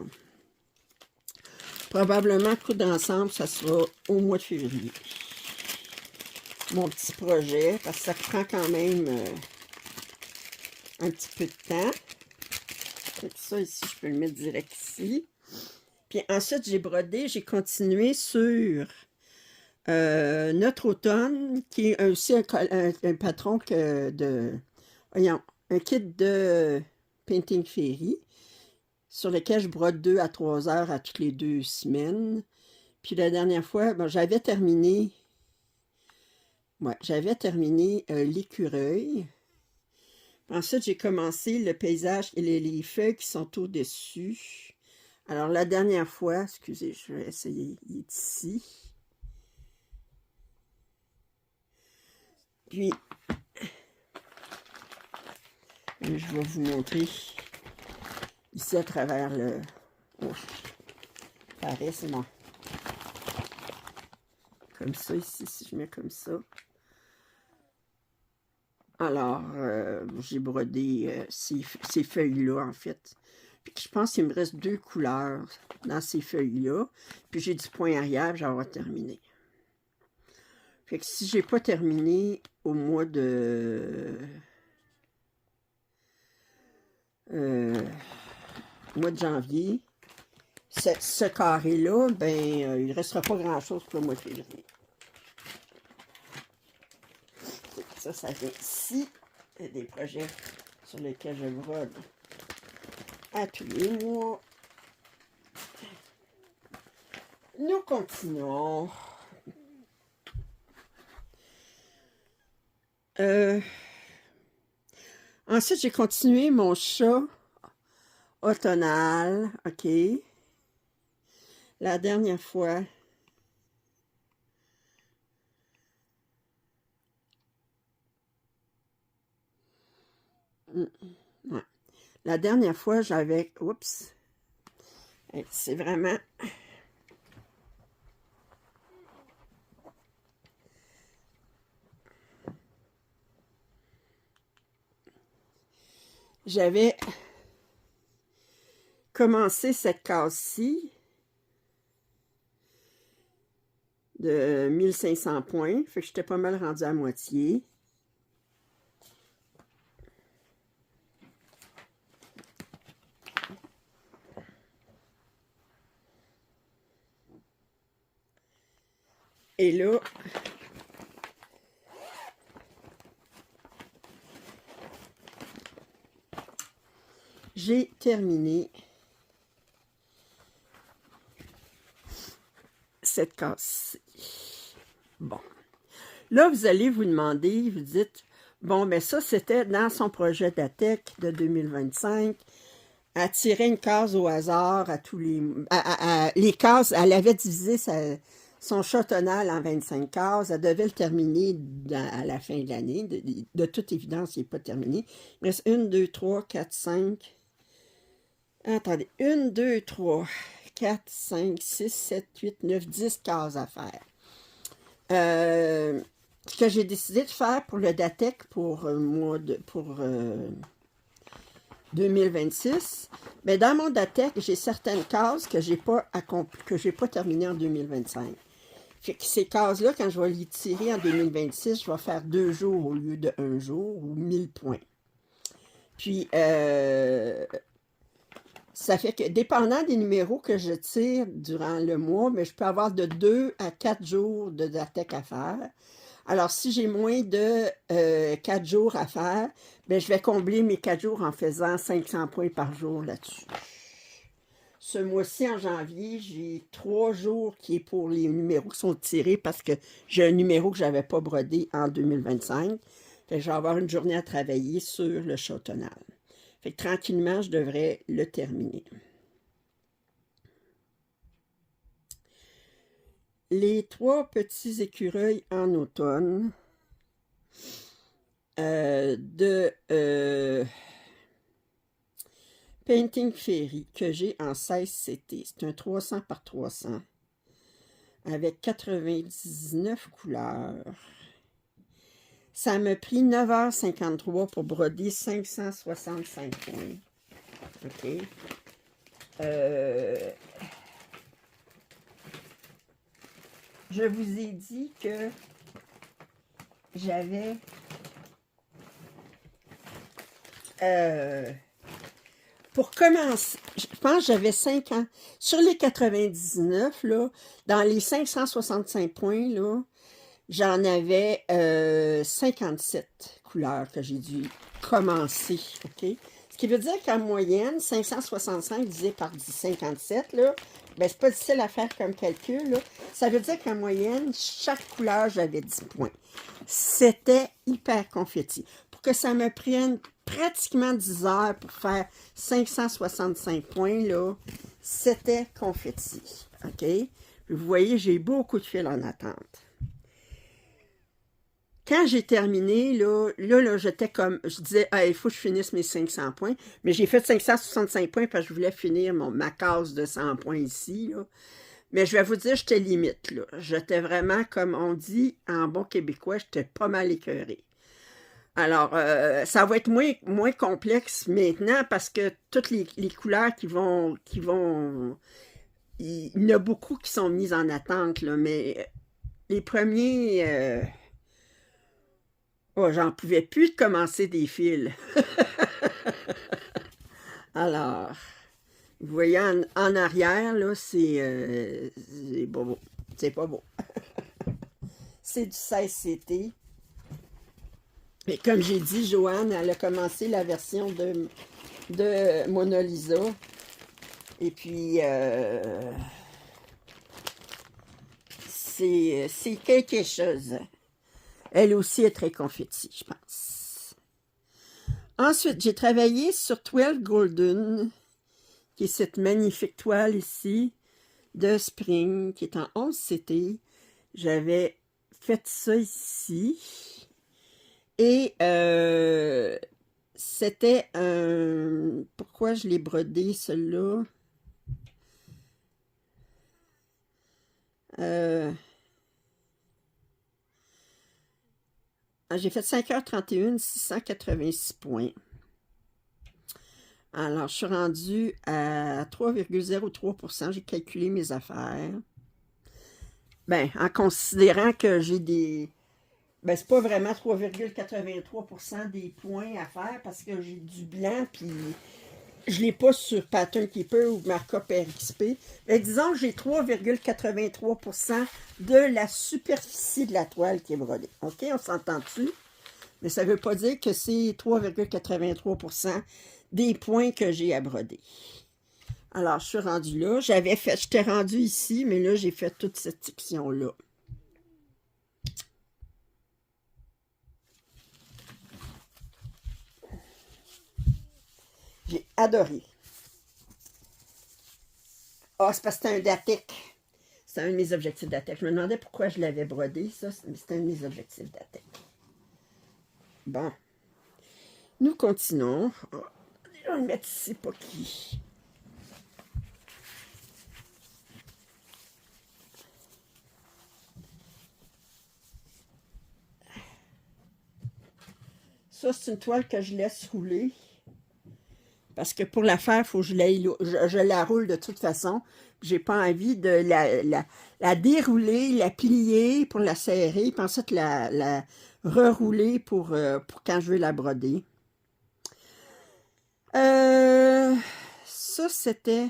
Probablement coudre ensemble, ça sera au mois de février. Mon petit projet, parce que ça prend quand même un petit peu de temps. Et ça ici, je peux le mettre direct ici. Puis ensuite, j'ai brodé, j'ai continué sur Notre automne, qui est aussi un patron voyons, un kit de Painting Fairy, sur lequel je brode 2 à 3 heures à toutes les 2 semaines. Puis la dernière fois, bon, j'avais terminé l'écureuil. Ensuite, j'ai commencé le paysage et les feuilles qui sont au-dessus. Alors, la dernière fois, excusez, je vais essayer, il est ici. Puis, je vais vous montrer ici à travers le... Oh, pareil, c'est bon. Comme ça, ici, si je mets comme ça. Alors, j'ai brodé ces feuilles-là, en fait. Puis je pense qu'il me reste 2 couleurs dans ces feuilles-là. Puis j'ai du point arrière, je vais avoir terminé. Fait que si j'ai pas terminé au mois de... janvier, ce carré-là, ben, il ne restera pas grand-chose pour le mois de février. Ça vient ici. Il y a des projets sur lesquels je brode à tous les mois. Nous continuons. Ensuite, j'ai continué mon chat automnal. OK. La dernière fois, ouais. La dernière fois, j'avais... Oups. C'est vraiment... J'avais commencé cette case-ci de 1500 points. Fait que j'étais pas mal rendu à moitié. Et là, j'ai terminé cette case-ci. Bon. Là, vous allez vous demander, vous dites, bon, mais ça, c'était dans son projet d'ATEC de 2025. Elle tirait une case au hasard à tous les... les cases, elle avait divisé son chat tonal en 25 cases. Elle devait le terminer à la fin de l'année. De toute évidence, il n'est pas terminé. Il reste 1, 2, 3, 4, 5. Attendez. 1, 2, 3, 4, 5, 6, 7, 8, 9, 10 cases à faire. Ce que j'ai décidé de faire pour le DATEC pour 2026, mais dans mon DATEC, j'ai certaines cases que j'ai pas terminées en 2025. Fait que ces cases-là, quand je vais les tirer en 2026, je vais faire 2 jours au lieu de 1 jour ou 1000 points. Puis, ça fait que, dépendant des numéros que je tire durant le mois, mais je peux avoir de 2 à 4 jours de DATEC à faire. Alors, si j'ai moins de 4 jours à faire, bien, je vais combler mes 4 jours en faisant 500 points par jour là-dessus. Ce mois-ci, en janvier, j'ai 3 jours qui est pour les numéros qui sont tirés parce que j'ai un numéro que je n'avais pas brodé en 2025. Fait que je vais avoir une journée à travailler sur le chat tonal. Fait que tranquillement, je devrais le terminer. Les 3 petits écureuils en automne de Painting Fairy que j'ai en 16 CT. C'est un 300 par 300 avec 99 couleurs. Ça m'a pris 9h53 pour broder 565 points. OK. Je vous ai dit que j'avais pour commencer, je pense que j'avais 5 ans. Sur les 99, là, dans les 565 points, là, j'en avais 57 couleurs que j'ai dû commencer. OK? Ce qui veut dire qu'en moyenne, 565 divisé par 57, là, ben, c'est pas difficile à faire comme calcul. Là. Ça veut dire qu'en moyenne, chaque couleur, j'avais 10 points. C'était hyper confetti. Pour que ça me prenne pratiquement 10 heures pour faire 565 points, là, c'était confetti. OK? Vous voyez, j'ai beaucoup de fils en attente. Quand j'ai terminé, là j'étais comme, je disais, ah, il faut que je finisse mes 500 points. Mais j'ai fait 565 points parce que je voulais finir ma case de 100 points ici, là. Mais je vais vous dire, j'étais limite, là. J'étais vraiment, comme on dit en bon québécois, j'étais pas mal écœurée. Alors, ça va être moins complexe maintenant parce que toutes les couleurs il y en a beaucoup qui sont mises en attente, là, mais les premiers... oh, j'en pouvais plus de commencer des fils. Alors, vous voyez en arrière, là, c'est pas beau. C'est pas beau. C'est du 16 CT. Mais comme j'ai dit, Joanne, elle a commencé la version de Mona Lisa. Et puis, c'est quelque chose. Elle aussi est très confetti, je pense. Ensuite, j'ai travaillé sur 12 Golden, qui est cette magnifique toile ici, de Spring, qui est en 11 CT. J'avais fait ça ici. Et c'était un... Pourquoi je l'ai brodé, celui-là? J'ai fait 5h31, 686 points. Alors, je suis rendue à 3,03%. J'ai calculé mes affaires. Ben, en considérant que j'ai des... Ben, c'est pas vraiment 3,83% des points à faire parce que j'ai du blanc, puis je l'ai pas sur Pattern Keeper ou Markup RXP. Ben, disons que j'ai 3,83% de la superficie de la toile qui est brodée. OK, on s'entend-tu? Mais ça ne veut pas dire que c'est 3,83% des points que j'ai à broder. Alors, je suis rendue là. J'étais rendue ici, mais là, j'ai fait toute cette section-là. J'ai adoré. Ah, c'est parce que c'est un DATEC. c'est un de mes objectifs d'attaque. Je me demandais pourquoi je l'avais brodé, ça, c'était un de mes objectifs d'attaque. Bon. Nous continuons. Oh, je vais le mettre ici, pas qui. Ça, c'est une toile que je laisse rouler. Parce que pour la faire, il faut que je la roule de toute façon. J'ai pas envie de la dérouler, la plier pour la serrer, puis ensuite la rerouler pour quand je veux la broder. Ça, c'était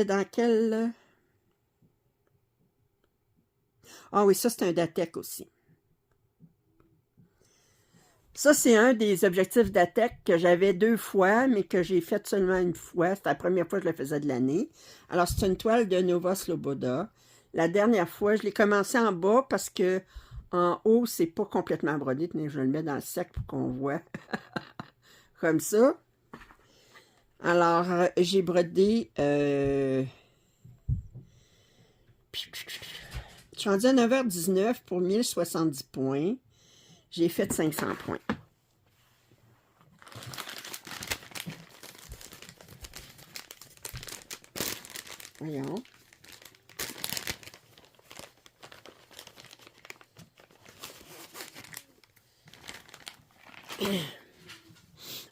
dans quel... Ah oui, ça, c'est un Datec aussi. Ça, c'est un des objectifs d'ATEC que j'avais 2 fois, mais que j'ai fait seulement une fois. C'était la première fois que je le faisais de l'année. Alors, c'est une toile de Nova Sloboda. La dernière fois, je l'ai commencé en bas parce que en haut, c'est pas complètement brodé. Tenez, je le mets dans le sac pour qu'on voit. Comme ça. Alors, j'ai brodé... Je suis rendue à 9h19 pour 1070 points. J'ai fait 500 points. Voyons.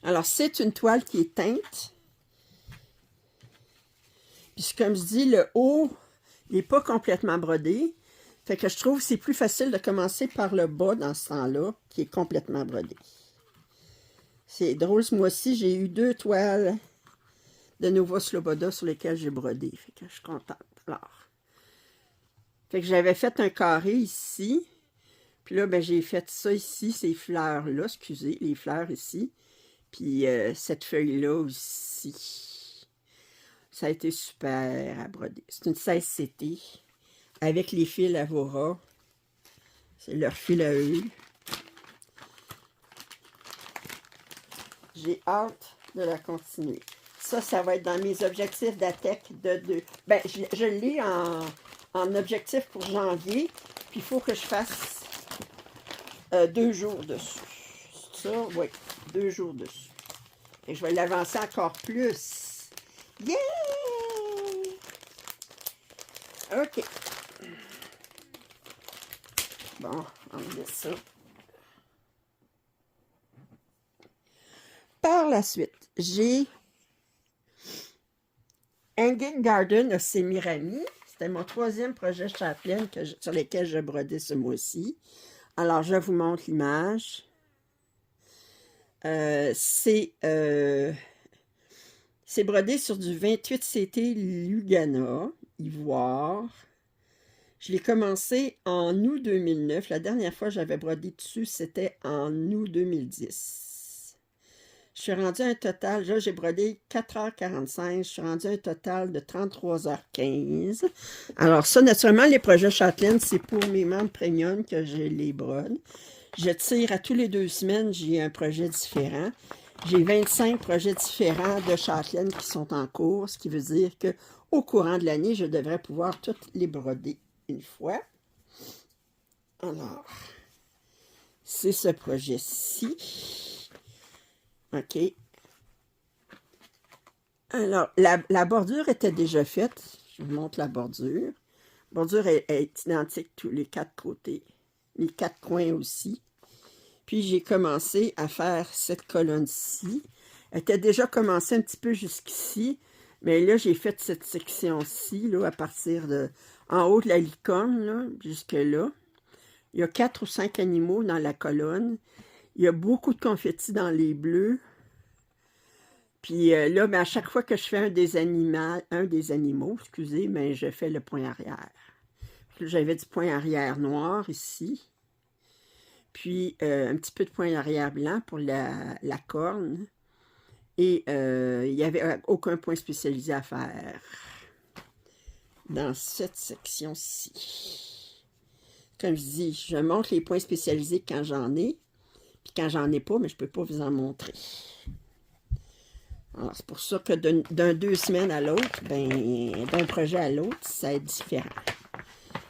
Alors, c'est une toile qui est teinte. Puis, comme je dis, le haut n'est pas complètement brodé. Fait que je trouve que c'est plus facile de commencer par le bas dans ce temps-là, qui est complètement brodé. C'est drôle, ce mois-ci, j'ai eu 2 toiles de Nova Sloboda sur lesquelles j'ai brodé. Fait que je suis contente. Alors, fait que j'avais fait un carré ici. Puis là, ben, j'ai fait ça ici, ces fleurs-là, excusez, les fleurs ici. Puis cette feuille-là aussi. Ça a été super à broder. C'est une 16CT. Avec les fils Avora. C'est leur fil à eux. J'ai hâte de la continuer. Ça va être dans mes objectifs d'ATEC de 2. Ben, je l'ai en objectif pour janvier. Puis il faut que je fasse 2 jours dessus. C'est ça? Oui, 2 jours dessus. Et je vais l'avancer encore plus. Yeah! OK. Bon, on met ça. Par la suite, j'ai Hanging Garden of Semirami. C'était mon 3e projet Chaplin sur lequel je brodais ce mois-ci. Alors, je vous montre l'image. C'est brodé sur du 28CT Lugana, ivoire. Je l'ai commencé en août 2009. La dernière fois que j'avais brodé dessus, c'était en août 2010. Je suis rendue à un total, là j'ai brodé 4h45, je suis rendue à un total de 33h15. Alors ça, naturellement, les projets Châtelaine, c'est pour mes membres premium que je les brode. Je tire à tous les 2 semaines, j'ai un projet différent. J'ai 25 projets différents de Châtelaine qui sont en cours, ce qui veut dire qu'au courant de l'année, je devrais pouvoir toutes les broder une fois. Alors, c'est ce projet-ci. OK. Alors, la bordure était déjà faite. Je vous montre la bordure. La bordure est identique tous les 4 côtés. Les 4 coins aussi. Puis, j'ai commencé à faire cette colonne-ci. Elle était déjà commencée un petit peu jusqu'ici. Mais là, j'ai fait cette section-ci, là, à partir de... En haut de la licorne, là, jusque-là. Il y a 4 ou 5 animaux dans la colonne. Il y a beaucoup de confettis dans les bleus. Puis là, ben, à chaque fois que je fais un des animaux, excusez, mais je fais le point arrière. J'avais du point arrière noir ici. Puis un petit peu de point arrière blanc pour la corne. Et il n'y avait aucun point spécialisé à faire dans cette section-ci. Comme je dis, je montre les points spécialisés quand j'en ai. Puis quand j'en ai pas, mais je ne peux pas vous en montrer. Alors, c'est pour ça que d'un 2 semaines à l'autre, ben, d'un projet à l'autre, ça va être différent.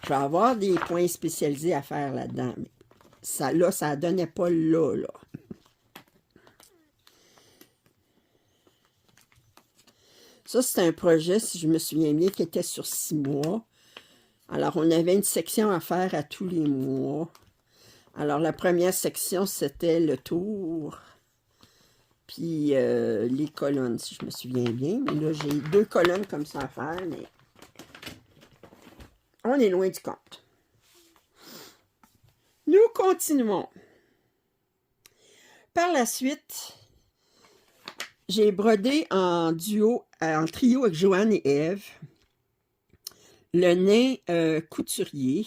Je vais avoir des points spécialisés à faire là-dedans, mais ça, là, ça ne donnait pas là. Ça, c'est un projet, si je me souviens bien, qui était sur 6 mois. Alors, on avait une section à faire à tous les mois. Alors, la première section, c'était le tour. Puis, les colonnes, si je me souviens bien. Mais là, j'ai 2 colonnes comme ça à faire, mais on est loin du compte. Nous continuons. Par la suite, j'ai brodé en duo, en trio avec Joanne et Ève, le nain couturier,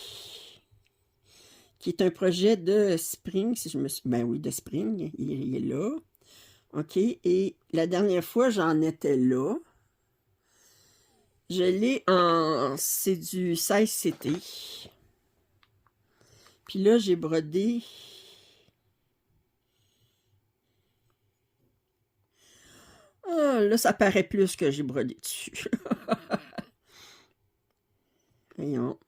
qui est un projet de Spring, si je me suis... Ben oui, de Spring, il est là. OK, et la dernière fois, j'en étais là. Je l'ai en... C'est du 16CT. Puis là, j'ai brodé... Ah, là, ça paraît plus que j'ai brodé dessus. Voyons.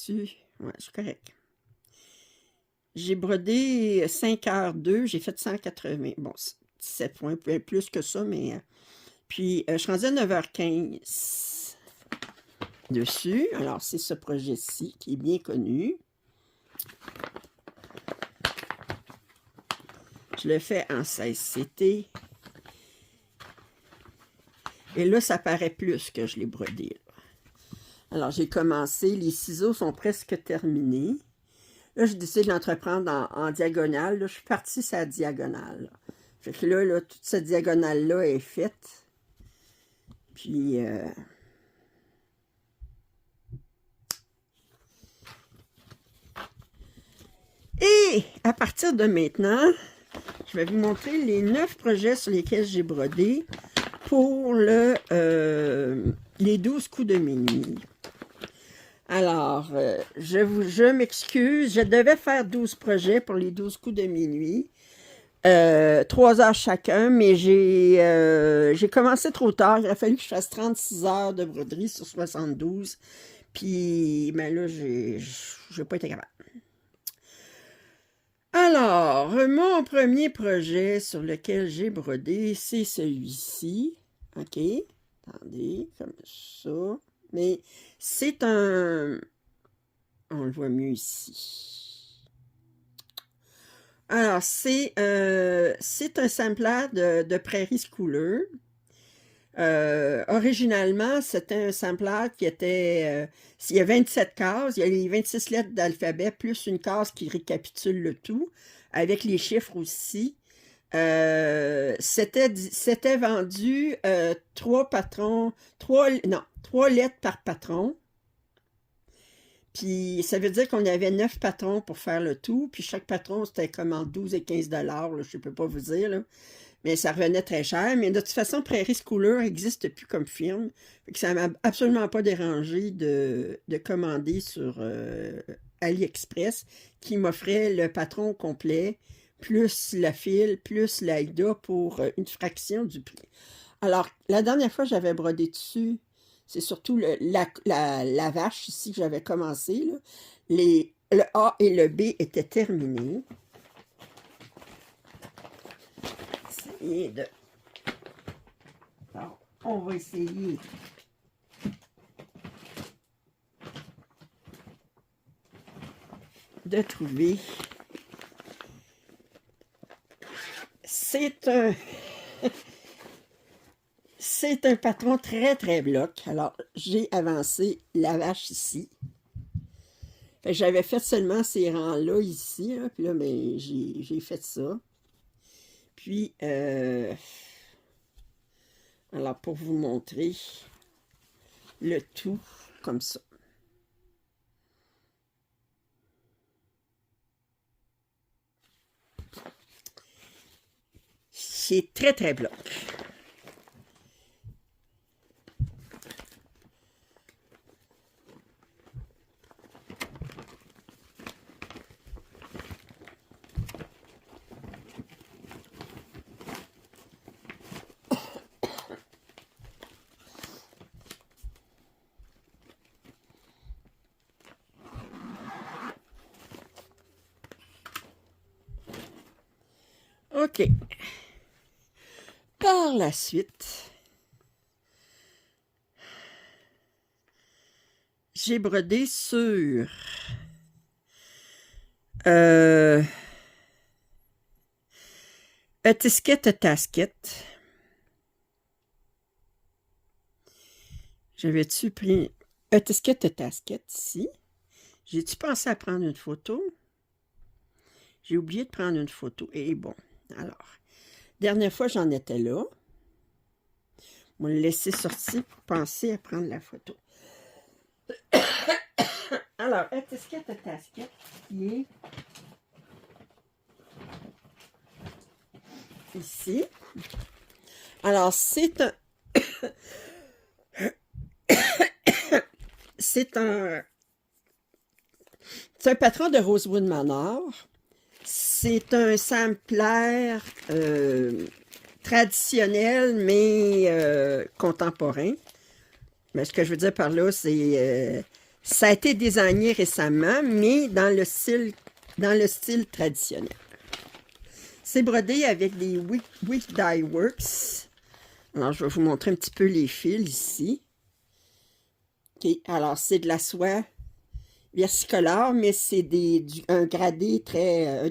Ouais, c'est correct. J'ai brodé 5h02, j'ai fait 180. Bon, 17 points, plus que ça, mais... Puis, je suis rendue à 9h15 dessus. Alors, c'est ce projet-ci qui est bien connu. Je le fais en 16CT. Et là, ça paraît plus que je l'ai brodé. Là. Alors, j'ai commencé. Les ciseaux sont presque terminés. Là, j'ai décidé de l'entreprendre en diagonale. Là, je suis partie sur la diagonale. Là. Fait que là, toute cette diagonale-là est faite. Puis... Et à partir de maintenant, je vais vous montrer les 9 projets sur lesquels j'ai brodé pour les 12 coups de minuit. Alors, je m'excuse, je devais faire 12 projets pour les 12 coups de minuit. 3 heures chacun, mais j'ai commencé trop tard. Il a fallu que je fasse 36 heures de broderie sur 72. Puis, ben là, j'ai pas été capable. Alors, mon premier projet sur lequel j'ai brodé, c'est celui-ci. OK? Attendez, comme ça. Mais c'est un... On le voit mieux ici. Alors, c'est un sampler de Prairie Schooler. Originalement, c'était un sampler qui était... il y a 27 cases, il y a les 26 lettres d'alphabet, plus une case qui récapitule le tout, avec les chiffres aussi. C'était vendu 3 patrons, 3 lettres par patron. Puis ça veut dire qu'on avait 9 patrons pour faire le tout, puis chaque patron, c'était comme entre 12 et 15 $, là, je ne peux pas vous dire, là. Mais ça revenait très cher. Mais de toute façon, Prairie Schooler n'existe plus comme firme. Fait que ça ne m'a absolument pas dérangé de commander sur AliExpress, qui m'offrait le patron complet, plus la file, plus l'AIDA pour une fraction du prix. Alors, la dernière fois, j'avais brodé dessus. C'est surtout la vache ici que j'avais commencé. Là. Le A et le B étaient terminés. Alors, on va essayer de trouver. C'est un patron très, très bloc. Alors, j'ai avancé la vache ici. J'avais fait seulement ces rangs-là ici. Là, puis là, ben, j'ai fait ça. Puis, alors, pour vous montrer le tout comme ça. C'est très, très bloc. OK. Par la suite, j'ai brodé sur Etisket Tasket. J'avais-tu pris Etisket Tasket ici? J'ai-tu pensé à prendre une photo? J'ai oublié de prendre une photo. Et bon, alors, dernière fois, j'en étais là. On va le laisser sortir pour penser à prendre la photo. Alors, Etisket Tasket, qui est ici. Alors, c'est un... c'est un patron de Rosewood Manor. C'est un sampler traditionnel, mais contemporain. Mais ce que je veux dire par là, c'est... ça a été désigné récemment, mais dans le style traditionnel. C'est brodé avec des Wick Dye Works. Alors, je vais vous montrer un petit peu les fils ici. Okay. Alors, c'est de la soie versicolore, mais c'est un dégradé très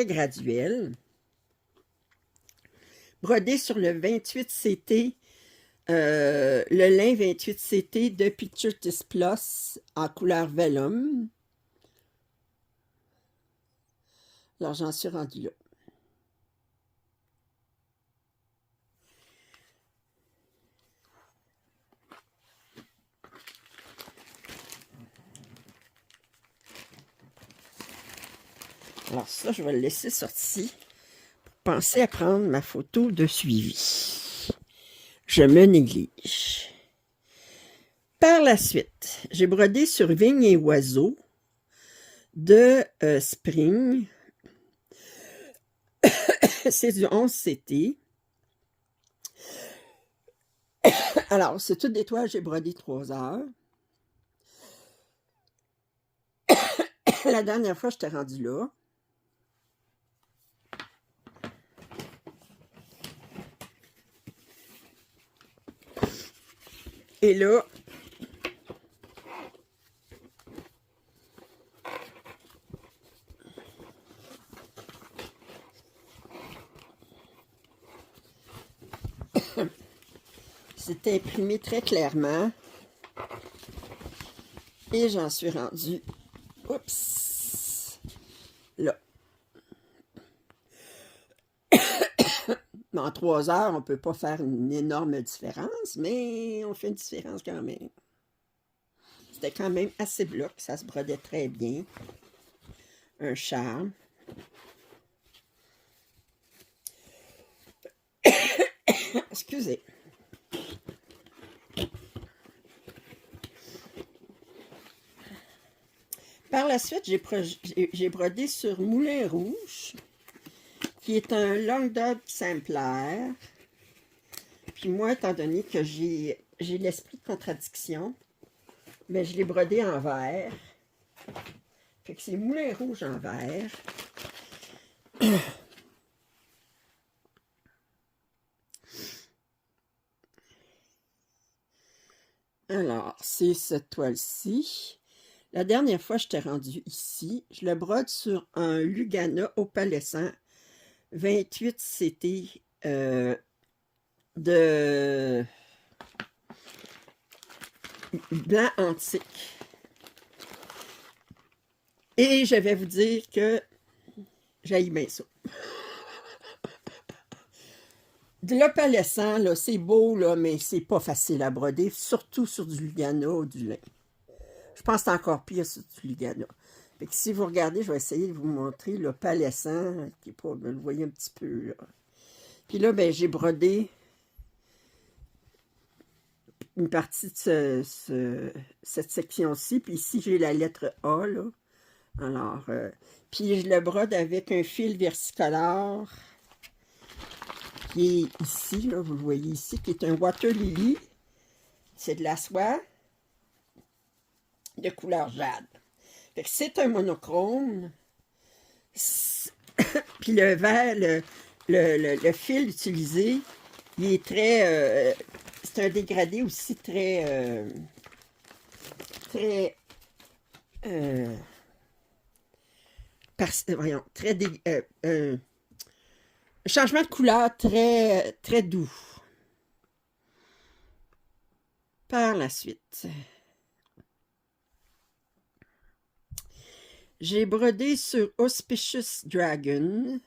graduel. Brodé sur le 28CT, le lin 28CT de Picture This Plus en couleur vellum. Alors, j'en suis rendue là. Alors ça, je vais le laisser sortir pour penser à prendre ma photo de suivi. Je me néglige. Par la suite, j'ai brodé sur Vigne et Oiseaux de Spring. C'est du 11CT. Alors, c'est toutes des toiles, j'ai brodé 3 heures. La dernière fois, j'étais rendue là. Et là, c'est imprimé très clairement. Et j'en suis rendue, oups, là. En 3 heures, on ne peut pas faire une énorme différence, mais on fait une différence quand même. C'était quand même assez bloc, ça se brodait très bien. Un charme. Excusez. Par la suite, j'ai brodé sur Moulin Rouge, qui est un long dog sampler. Puis moi, étant donné que j'ai l'esprit de contradiction, mais je l'ai brodé en vert. Fait que c'est Moulin Rouge en vert. Alors, c'est cette toile-ci. La dernière fois, je t'ai rendu ici. Je le brode sur un Lugana opalescent 28CT de blanc antique. Et je vais vous dire que j'haïs bien ça. De l'opalescent, là, c'est beau, là, mais c'est pas facile à broder, surtout sur du Lugana ou du lin. Je pense que c'est encore pire sur du Lugana. Fait que si vous regardez, je vais essayer de vous montrer l'opalescent, qui est pas, vous le voyez un petit peu, là. Puis là, ben, j'ai brodé une partie de cette section-ci, puis ici, j'ai la lettre A, là. Alors, puis je le brode avec un fil versicolore qui est ici, là, vous le voyez ici, qui est un Water Lily. C'est de la soie de couleur jade. Fait que c'est un monochrome. Puis le verre, le fil utilisé, il est très... c'est un dégradé aussi très... très... voyons, très... changement de couleur très, très doux. Par la suite, j'ai brodé sur Auspicious Dragon,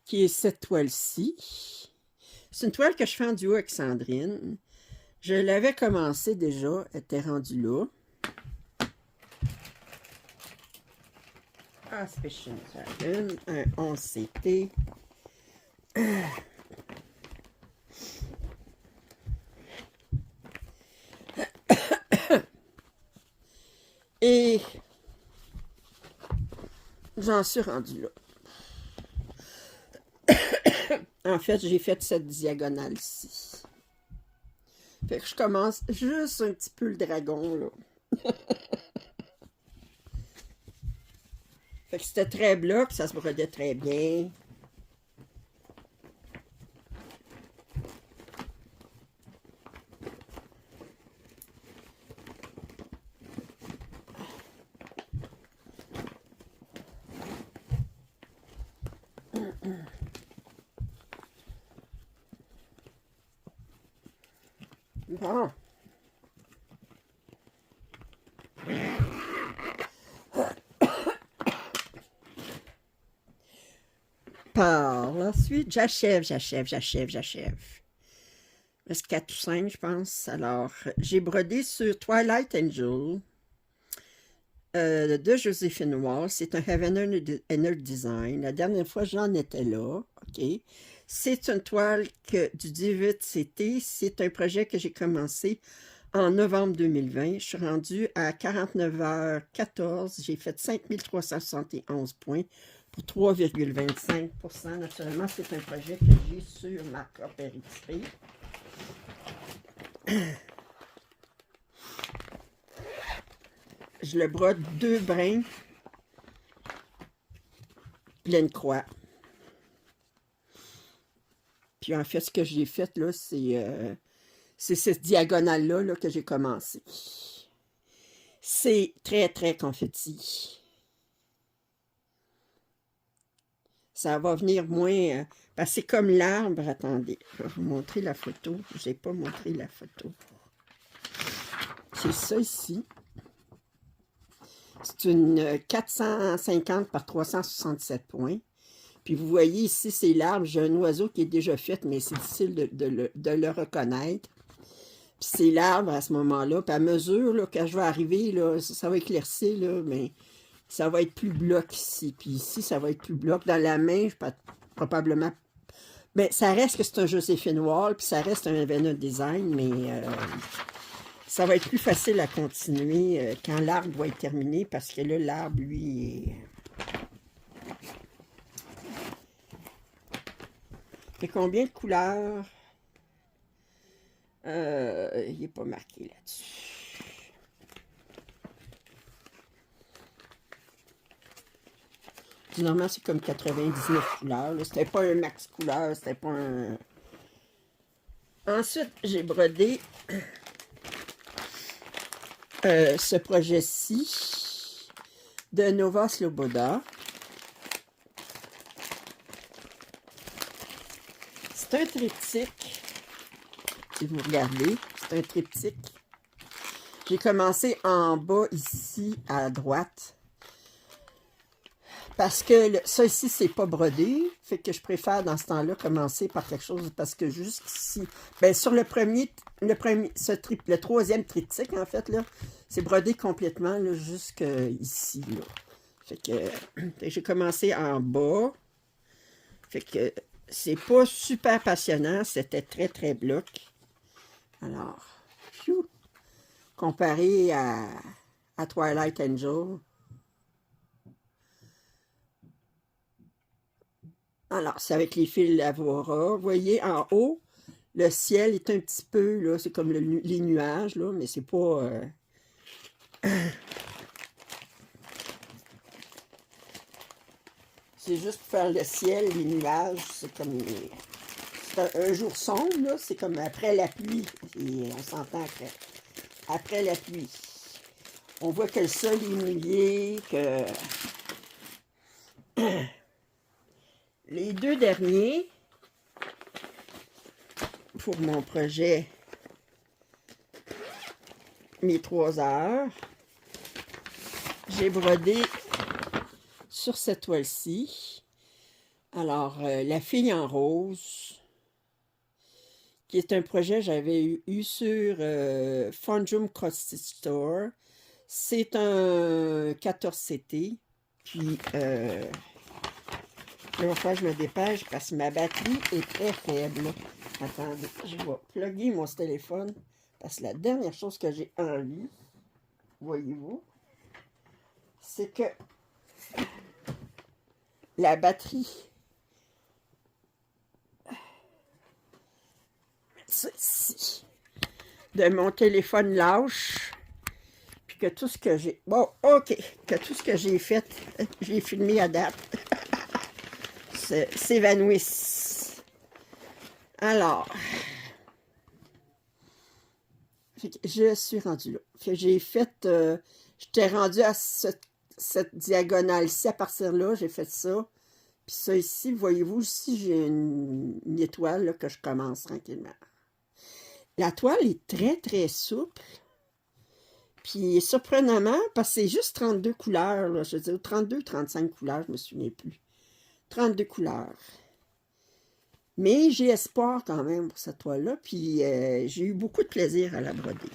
qui est cette toile-ci. C'est une toile que je fais en duo avec Sandrine. Je l'avais commencé déjà, elle était rendue là. Auspicious Dragon, un 11CT. Et j'en suis rendue là. En fait, j'ai fait cette diagonale-ci. Fait que je commence juste un petit peu le dragon, là. Fait que c'était très bloc, ça se brodait très bien. Bon. Par la suite, j'achève. Il reste 4 ou 5, je pense. Alors, j'ai brodé sur Twilight Angel de Joséphine Wall. C'est un Heaven and Earth Design. La dernière fois, j'en étais là. OK. C'est une toile du 18CT. C'est un projet que j'ai commencé en novembre 2020. Je suis rendue à 49h14. J'ai fait 5371 points pour 3,25 %. Naturellement, c'est un projet que j'ai sur ma propre RXP. Je le brode 2 brins pleine croix. Puis en fait, ce que j'ai fait là, c'est cette diagonale-là là, que j'ai commencé. C'est très, très confetti. Ça va venir moins... parce que c'est comme l'arbre. Attendez, je vais vous montrer la photo. Je n'ai pas montré la photo. C'est ça ici. C'est une 450 par 367 points. Puis vous voyez ici, c'est l'arbre. J'ai un oiseau qui est déjà fait, mais c'est difficile de le reconnaître. Puis c'est l'arbre à ce moment-là. Puis à mesure, là, quand je vais arriver, là, ça va éclaircir, là, mais ça va être plus bloc ici. Puis ici, ça va être plus bloc. Dans la main, je peux probablement... Mais ça reste que c'est un Joséphine Wall, puis ça reste un Heaven Design, mais ça va être plus facile à continuer quand l'arbre va être terminé, parce que là, l'arbre, lui, est... fait combien de couleurs? Il n'est pas marqué là-dessus. Normalement, c'est comme 99 couleurs. C'était pas un max couleur, c'était pas un... Ensuite, j'ai brodé ce projet-ci de Nova Sloboda. C'est un triptyque. Si vous regardez, c'est un triptyque. J'ai commencé en bas ici à droite. Parce que ça ici, c'est pas brodé. Fait que je préfère dans ce temps-là commencer par quelque chose. Parce que jusqu'ici, ben sur le troisième triptyque, en fait, là, c'est brodé complètement là, jusqu'ici. Là. Fait que j'ai commencé en bas. Fait que c'est pas super passionnant. C'était très, très bloc. Alors, comparé à Twilight Angel. Alors, c'est avec les fils Lavora. Vous voyez, en haut, le ciel est un petit peu, là, c'est comme les nuages, là, mais c'est pas... c'est juste pour faire le ciel, les nuages, c'est comme... C'est un jour sombre, là, c'est comme après la pluie, et on s'entend après la pluie. On voit que le sol est mouillé, que... Les deux derniers, pour mon projet, mes 3 heures, j'ai brodé sur cette toile-ci. Alors, La fille en rose, qui est un projet que j'avais eu sur Fondrum Cross Store. C'est un 14CT. Puis, là, il va falloir que je me dépêche parce que ma batterie est très faible. Attendez, je vais plugger mon téléphone parce que la dernière chose que j'ai envie, voyez-vous, c'est que la batterie, ceci, de mon téléphone lâche, puis que tout ce que j'ai... Bon, OK, que tout ce que j'ai fait, j'ai filmé à date, s'évanouisse. Alors, je suis rendue là. J'ai fait... j'étais rendue à cette diagonale-ci, à partir de là, j'ai fait ça. Puis ça ici, voyez-vous, ici, j'ai une étoile là, que je commence tranquillement. La toile est très, très souple. Puis surprenamment, parce que c'est juste 32 couleurs, là, je veux dire 32, 35 couleurs, je ne me souviens plus. 32 couleurs. Mais j'ai espoir quand même pour cette toile-là, puis j'ai eu beaucoup de plaisir à la broder.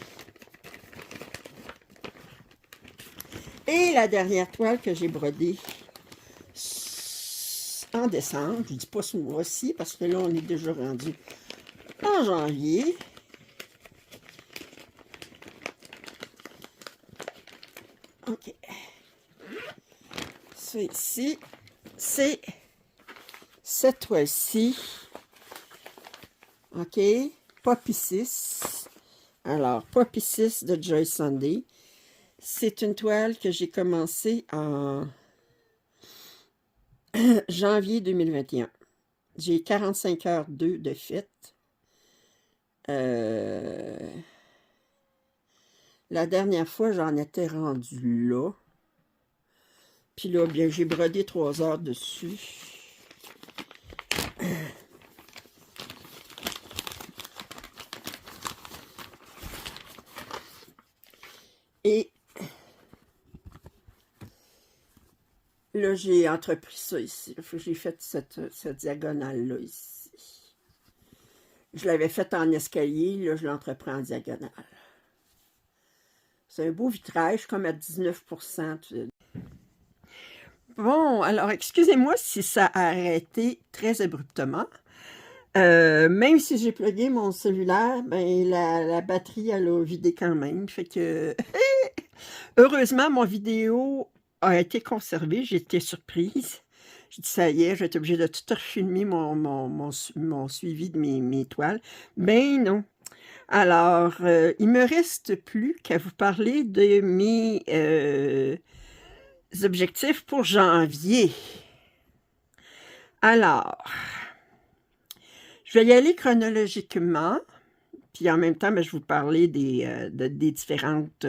Et la dernière toile que j'ai brodée en décembre, je ne dis pas ce mois-ci, parce que là, on est déjà rendu en janvier. OK. Ça ici, c'est cette toile-ci. OK. Poppy 6. Alors, Poppy 6 de Joy Sunday. C'est une toile que j'ai commencée en janvier 2021. J'ai 45 heures 2 de fait. La dernière fois, j'en étais rendue là. Puis là, bien, j'ai brodé 3 heures dessus. Et là, j'ai entrepris ça ici. J'ai fait cette diagonale-là ici. Je l'avais faite en escalier. Là, je l'entreprends en diagonale. C'est un beau vitrage, comme à 19%. Bon, alors, excusez-moi si ça a arrêté très abruptement. Même si j'ai plugué mon cellulaire, ben, la batterie, elle a vidé quand même. Fait que, heureusement, mon vidéo a été conservée. J'étais surprise. J'ai dit, ça y est, je vais être obligée de tout refilmer mon suivi de mes toiles. Ben non. Alors, il me reste plus qu'à vous parler de mes objectifs pour janvier. Alors, je vais y aller chronologiquement, puis en même temps, ben, je vais vous parler des différentes...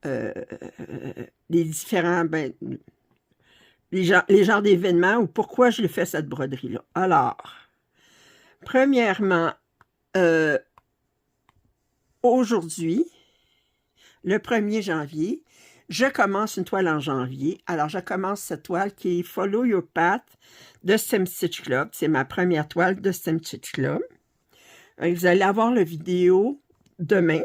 les différents... Ben, les genres d'événements ou pourquoi je fais cette broderie-là. Alors, premièrement, aujourd'hui, le 1er janvier, je commence une toile en janvier. Alors, je commence cette toile qui est Follow Your Path de Stem Stitch Club. C'est ma première toile de Stem Stitch Club. Vous allez avoir la vidéo demain.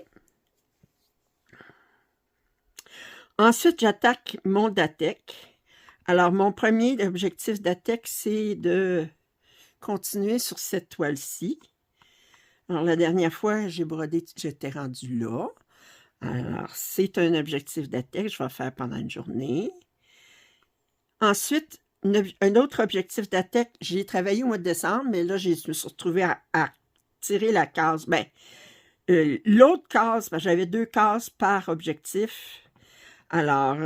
Ensuite, j'attaque mon DATEC. Alors, mon premier objectif DATEC, c'est de continuer sur cette toile-ci. Alors, la dernière fois, j'ai brodé, j'étais rendue là. Alors, c'est un objectif d'ATEC, je vais faire pendant une journée. Ensuite, un autre objectif d'ATEC, j'ai travaillé au mois de décembre, mais là, je me suis retrouvée à tirer la case. Bien, l'autre case, ben, j'avais 2 cases par objectif. Alors,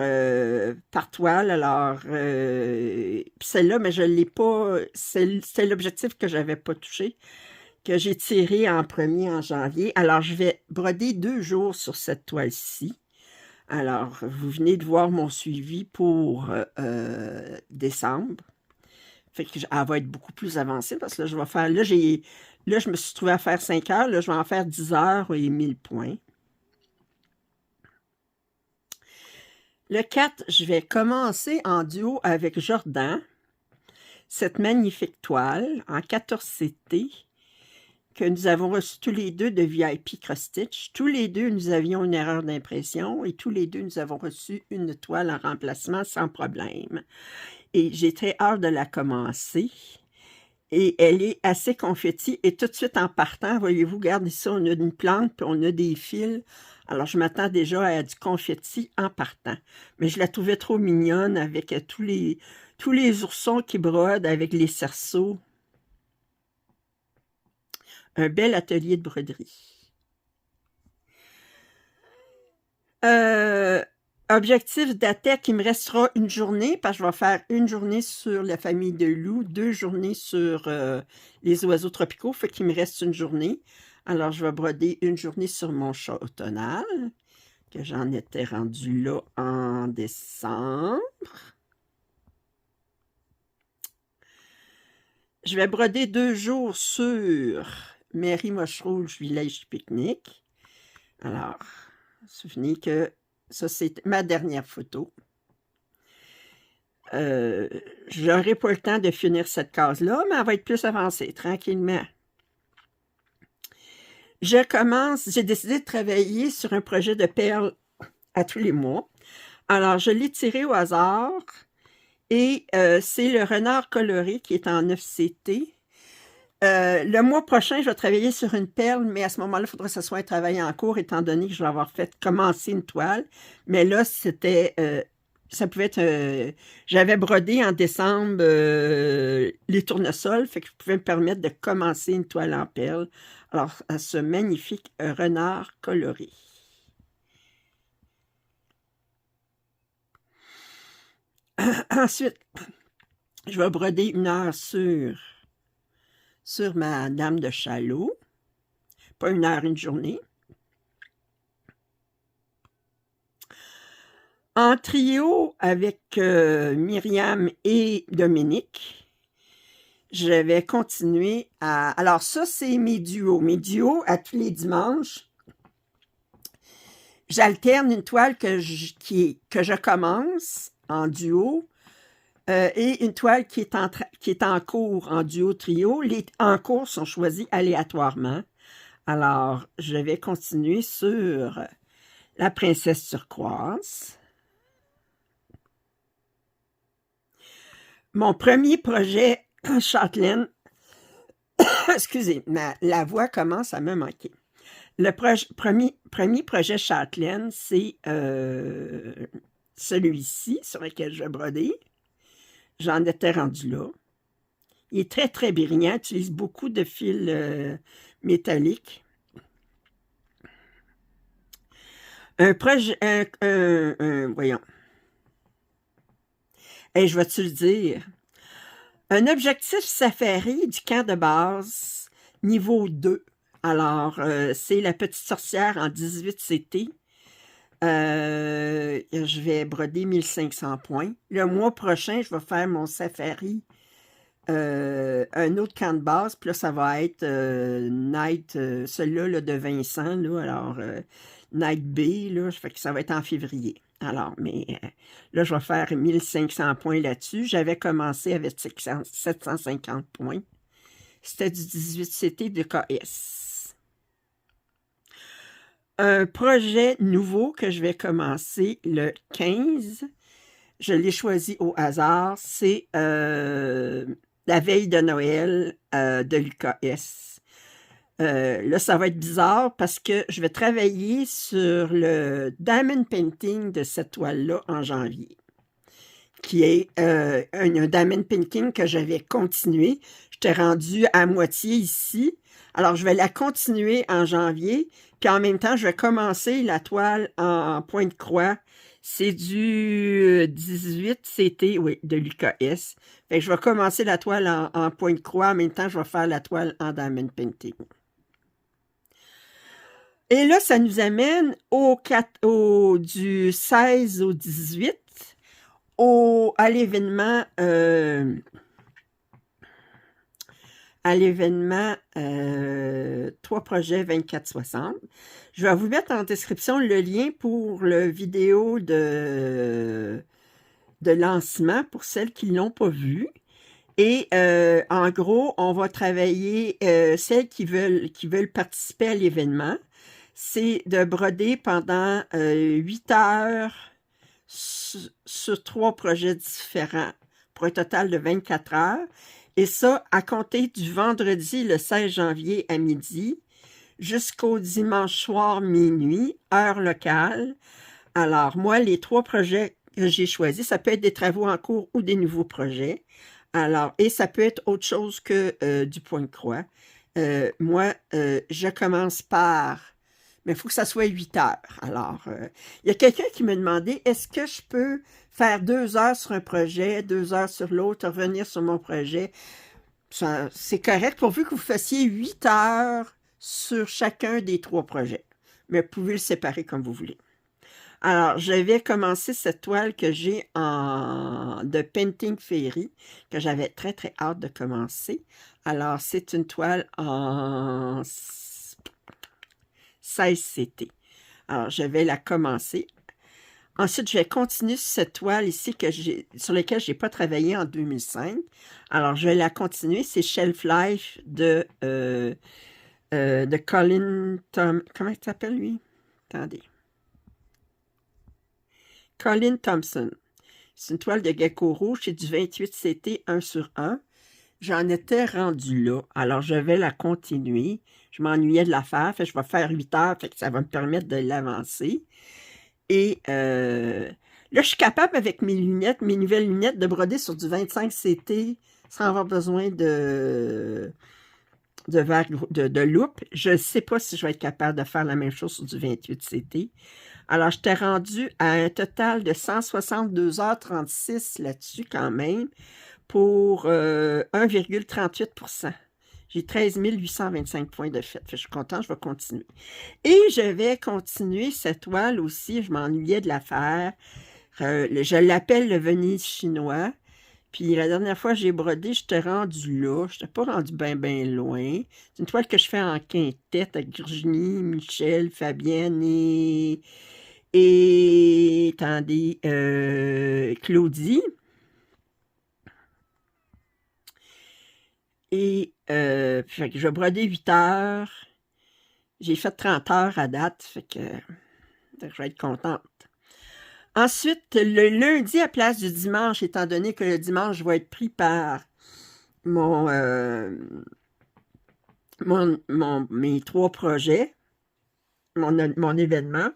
par toile, alors, celle-là, mais je ne l'ai pas, c'est l'objectif que je n'avais pas touché, que j'ai tiré en premier en janvier. Alors, je vais broder 2 jours sur cette toile-ci. Alors, vous venez de voir mon suivi pour décembre. Fait que elle va être beaucoup plus avancée parce que là, je vais faire, là, je me suis trouvé à faire 5 heures, là, je vais en faire 10 heures et 1000 points. Le 4, je vais commencer en duo avec Jordan, cette magnifique toile en 14 CT que nous avons reçue tous les deux de VIP Cross Stitch. Tous les deux, nous avions une erreur d'impression et tous les deux, nous avons reçu une toile en remplacement sans problème. Et j'ai très hâte de la commencer. Et elle est assez confetti. Et tout de suite en partant, voyez-vous, regardez ça, on a une plante, puis on a des fils. Alors, je m'attends déjà à du confetti en partant. Mais je la trouvais trop mignonne avec tous les oursons qui brodent avec les cerceaux. Un bel atelier de broderie. Objectif d'attaque, il me restera une journée, parce que je vais faire une journée sur la famille de loups, 2 journées sur les oiseaux tropicaux, fait qu'il me reste une journée. Alors, je vais broder une journée sur mon chat automnal, que j'en étais rendu là en décembre. Je vais broder 2 jours sur Mary Moche Rouge Village Pique-Nique. Alors, souvenez que ça, c'est ma dernière photo. J'aurai pas le temps de finir cette case-là, mais elle va être plus avancée, tranquillement. J'ai décidé de travailler sur un projet de perles à tous les mois. Alors, je l'ai tiré au hasard et c'est le renard coloré qui est en 9 CT. Le mois prochain, je vais travailler sur une perle, mais à ce moment-là, il faudra que ce soit un travail en cours, étant donné que je vais avoir fait commencer une toile. Mais là, c'était... ça pouvait être... j'avais brodé en décembre les tournesols, fait que je pouvais me permettre de commencer une toile en perle. Alors, à ce magnifique renard coloré. Ensuite, je vais broder 1 heure sur ma dame de Chalot. Pas 1 heure, une journée. En trio avec Myriam et Dominique, je vais continuer à... Alors ça, c'est mes duos. Mes duos, à tous les dimanches, j'alterne une toile que je commence en duo et une toile qui est en cours en duo-trio. Les en cours sont choisis aléatoirement. Alors, je vais continuer sur la princesse turquoise. Mon premier projet Châtelaine, excusez, la voix commence à me manquer. Le premier projet Châtelaine, c'est celui-ci sur lequel je vais broder. J'en étais rendu là. Il est très, très brillant. Utilise beaucoup de fils métalliques. Un projet... voyons. Et je vais-tu le dire? Un objectif safari du camp de base, niveau 2. Alors, c'est la petite sorcière en 18 CT. Je vais broder 1500 points. Le mois prochain, je vais faire mon safari, un autre camp de base. Puis là, ça va être Night, celui-là là, de Vincent. Là, alors, Night B, là, fait que ça va être en février. Alors, mais là, je vais faire 1500 points là-dessus. J'avais commencé avec 750 points. C'était du 18 CT de KS. Un projet nouveau que je vais commencer le 15. Je l'ai choisi au hasard. C'est la veille de Noël de l'UKS. Là, ça va être bizarre parce que je vais travailler sur le diamond painting de cette toile-là en janvier, qui est un diamond painting que j'avais continué. J'étais rendue à moitié ici. Alors, je vais la continuer en janvier, Puis en même temps, je vais commencer la toile en point de croix. C'est du 18 CT, oui, de l'UKS. Fait que je vais commencer la toile en point de croix. En même temps, je vais faire la toile en diamond painting. Et là, ça nous amène du 16 au 18, à l'événement 3 projets 24-60. Je vais vous mettre en description le lien pour le vidéo de lancement pour celles qui ne l'ont pas vu. Et en gros, on va travailler celles qui veulent participer à l'événement. C'est de broder pendant 8 heures sur 3 projets différents pour un total de 24 heures. Et ça, à compter du vendredi le 16 janvier à midi jusqu'au dimanche soir minuit, heure locale. Alors, moi, les 3 projets que j'ai choisis, ça peut être des travaux en cours ou des nouveaux projets. Alors, et ça peut être autre chose que du point de croix. Moi, je commence par... Mais il faut que ça soit 8 heures. Alors, il y a quelqu'un qui me demandait, est-ce que je peux faire 2 heures sur un projet, 2 heures sur l'autre, revenir sur mon projet? C'est correct, pourvu que vous fassiez 8 heures sur chacun des 3 projets. Mais vous pouvez le séparer comme vous voulez. Alors, je vais commencer cette toile que j'ai de Painting Fairy, que j'avais très, très hâte de commencer. Alors, c'est une toile en 16 CT. Alors, je vais la commencer. Ensuite, je vais continuer sur cette toile ici sur laquelle je n'ai pas travaillé en 2005. Alors, je vais la continuer. C'est Shelf Life de Colin comment il s'appelle, lui? Attendez. Colin Thompson. C'est une toile de gecko rouge. C'est du 28 CT 1 sur 1. J'en étais rendu là. Alors, je vais la continuer. Je m'ennuyais de la faire. Fait que je vais faire 8 heures. Fait que ça va me permettre de l'avancer. Et là, je suis capable, avec mes nouvelles lunettes, de broder sur du 25 CT sans avoir besoin de loupe. Je ne sais pas si je vais être capable de faire la même chose sur du 28 CT. Alors, je t'ai rendu à un total de 162h36 là-dessus quand même pour 1,38%. J'ai 13 825 points de fait. Je suis contente, je vais continuer. Et je vais continuer cette toile aussi. Je m'ennuyais de la faire. Je l'appelle le Venise chinois. Puis la dernière fois, j'ai brodé, je t'ai rendu là. Je t'ai pas rendu bien, bien loin. C'est une toile que je fais en quintette avec Virginie, Michel, Fabienne attendez, Claudie. Et fait que je vais broder 8 heures. J'ai fait 30 heures à date, fait que je vais être contente. Ensuite, le lundi à place du dimanche, étant donné que le dimanche, je vais être pris par mes 3 projets, mon événement,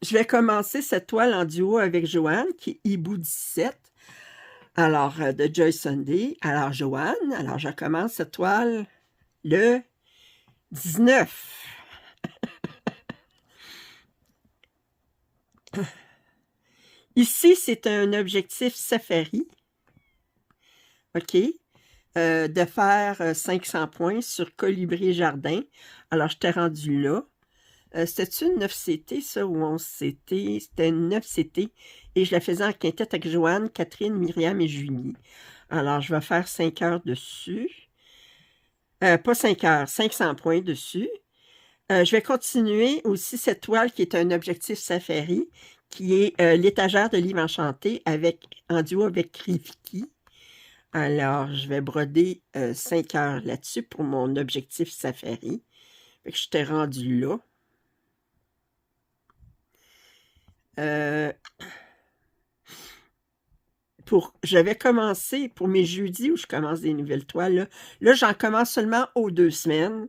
je vais commencer cette toile en duo avec Joanne, qui est Hibou 17. Alors, de Joy Sunday. Alors, Joanne, alors je commence cette toile le 19. Ici, c'est un objectif Safari. OK? De faire 500 points sur Colibri Jardin. Alors, je t'ai rendu là. C'était-tu une 9 CT, ça, ou 11 CT? C'était une 9 CT. Et je la faisais en quintette avec Joanne, Catherine, Myriam et Julie. Alors, je vais faire 5 heures dessus. Pas 5 heures, 500 points dessus. Je vais continuer aussi cette toile qui est un objectif Safari, qui est l'étagère de livres enchantés en duo avec Rifki. Alors, je vais broder 5 heures là-dessus pour mon objectif Safari. Fait que je t'ai rendu là. Je vais commencer pour mes jeudis où je commence des nouvelles toiles. Là j'en commence seulement aux 2 semaines.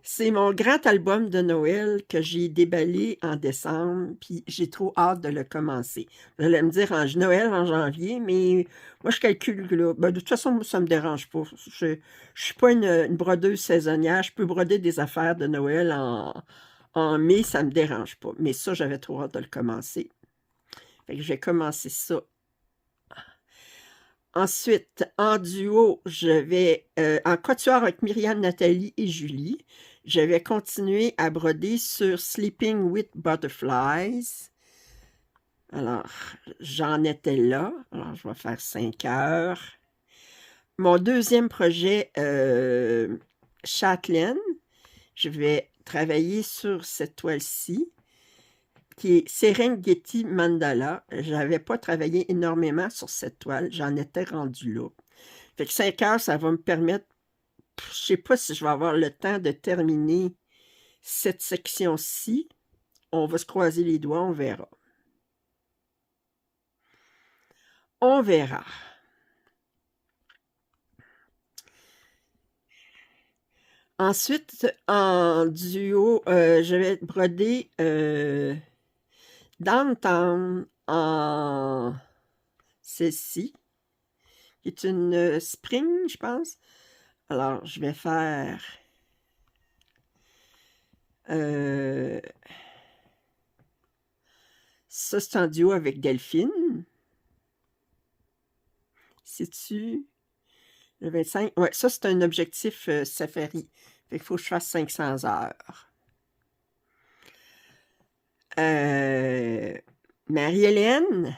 C'est mon grand album de Noël que j'ai déballé en décembre, puis j'ai trop hâte de le commencer. Vous allez me dire Noël en janvier, mais moi je calcule là. Ben, de toute façon, ça ne me dérange pas. Je ne suis pas une brodeuse saisonnière. Je peux broder des affaires de Noël En mai, ça ne me dérange pas. Mais ça, j'avais trop hâte de le commencer. Fait que j'ai commencé ça. Ensuite, en duo, je vais, en quatuor avec Myriam, Nathalie et Julie, je vais continuer à broder sur Sleeping with Butterflies. Alors, j'en étais là. Alors, je vais faire 5 heures. Mon deuxième projet, Châtelaine, je vais travailler sur cette toile-ci, qui est Serengeti Mandala. Je n'avais pas travaillé énormément sur cette toile. J'en étais rendu là. Fait que 5 heures, ça va me permettre... Je ne sais pas si je vais avoir le temps de terminer cette section-ci. On va se croiser les doigts, on verra. On verra. Ensuite, en duo, je vais broder Downtown en celle-ci, qui est une spring, je pense. Alors, je vais faire ça, c'est en duo avec Delphine. C'est-tu le 25? Ouais, ça, c'est un objectif Safari. Fait qu'il faut que je fasse 500 heures. Marie-Hélène,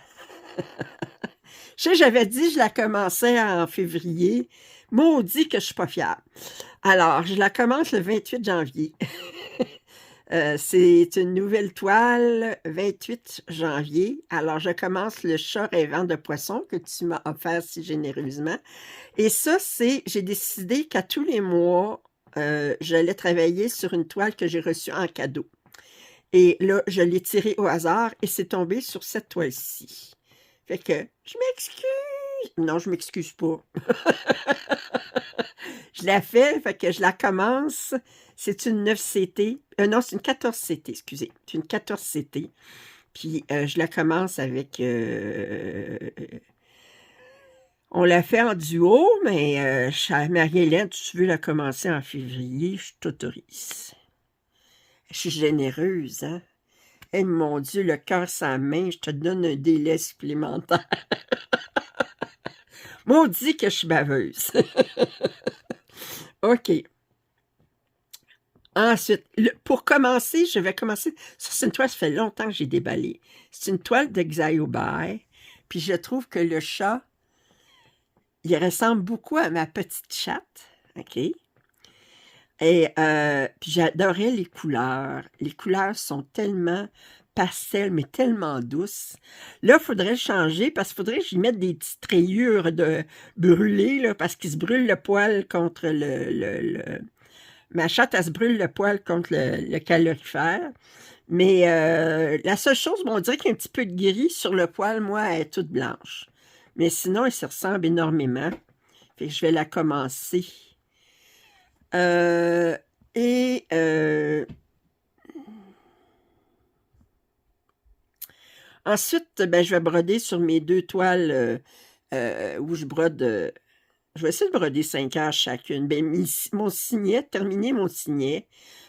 je sais, j'avais dit que je la commençais en février. Maudit que je suis pas fière. Alors, je la commence le 28 janvier. C'est une nouvelle toile, 28 janvier. Alors, je commence le chat rêvant de poisson que tu m'as offert si généreusement. Et ça, j'ai décidé qu'à tous les mois, j'allais travailler sur une toile que j'ai reçue en cadeau. Et là, je l'ai tirée au hasard et c'est tombé sur cette toile-ci. Fait que, je m'excuse. Non, je m'excuse pas. Je la fais, fait que je la commence. C'est une 9CT. Non, c'est une 14CT, excusez. C'est une 14CT. Puis, je la commence avec... on l'a fait en duo, mais Marie-Hélène, tu veux la commencer en février, je t'autorise. Je suis généreuse, hein? Eh mon Dieu, le cœur sans main, je te donne un délai supplémentaire. Maudit que je suis baveuse. OK. Ensuite, pour commencer, je vais commencer. Ça, c'est une toile, ça fait longtemps que j'ai déballé. C'est une toile de Xaobai. Puis je trouve que le chat, il ressemble beaucoup à ma petite chatte. OK? Et puis j'adorais les couleurs. Les couleurs sont tellement pastel, mais tellement douces. Là, il faudrait le changer parce qu'il faudrait que j'y mette des petites rayures de brûlées, là, parce qu'il se brûle le poil contre Ma chatte, elle se brûle le poil contre le calorifère. Mais la seule chose, on dirait qu'il y a un petit peu de gris sur le poil. Moi, elle est toute blanche. Mais sinon, elle se ressemble énormément. Fait que je vais la commencer. Ensuite, ben, je vais broder sur mes 2 toiles où je brode. Je vais essayer de broder 5 heures chacune. Ben, mon signet, terminer mon signet.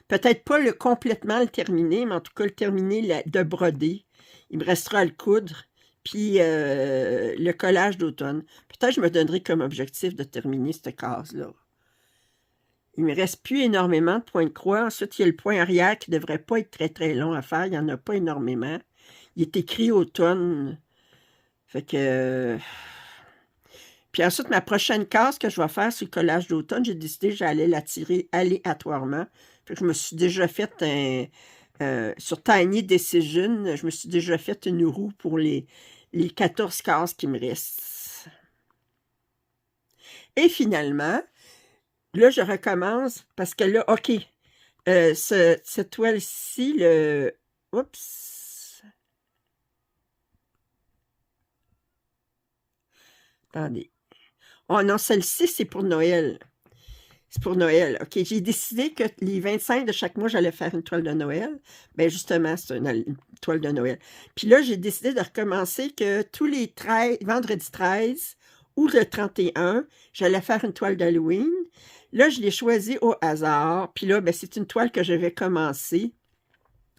Peut-être pas complètement le terminer, mais en tout cas le terminer de broder. Il me restera à le coudre. Puis le collage d'automne. Peut-être que je me donnerai comme objectif de terminer cette case-là. Il ne me reste plus énormément de points de croix. Ensuite, il y a le point arrière qui ne devrait pas être très, très long à faire. Il n'y en a pas énormément. Il est écrit automne. Fait que... Puis ensuite, ma prochaine case que je vais faire sur le collage d'automne, j'ai décidé que j'allais la tirer aléatoirement. Fait que je me suis déjà fait sur Tiny Decision, je me suis déjà fait une roue pour les 14 cases qui me restent. Et finalement, là, je recommence parce que là, OK, cette toile-ci, Oups! Attendez. Oh non, celle-ci, c'est pour Noël. C'est pour Noël. OK, j'ai décidé que les 25 de chaque mois, j'allais faire une toile de Noël. Bien, justement, c'est une toile de Noël. Puis là, j'ai décidé de recommencer que tous les vendredi 13 ou le 31, j'allais faire une toile d'Halloween. Là, je l'ai choisi au hasard. Puis là, ben, c'est une toile que je vais commencer.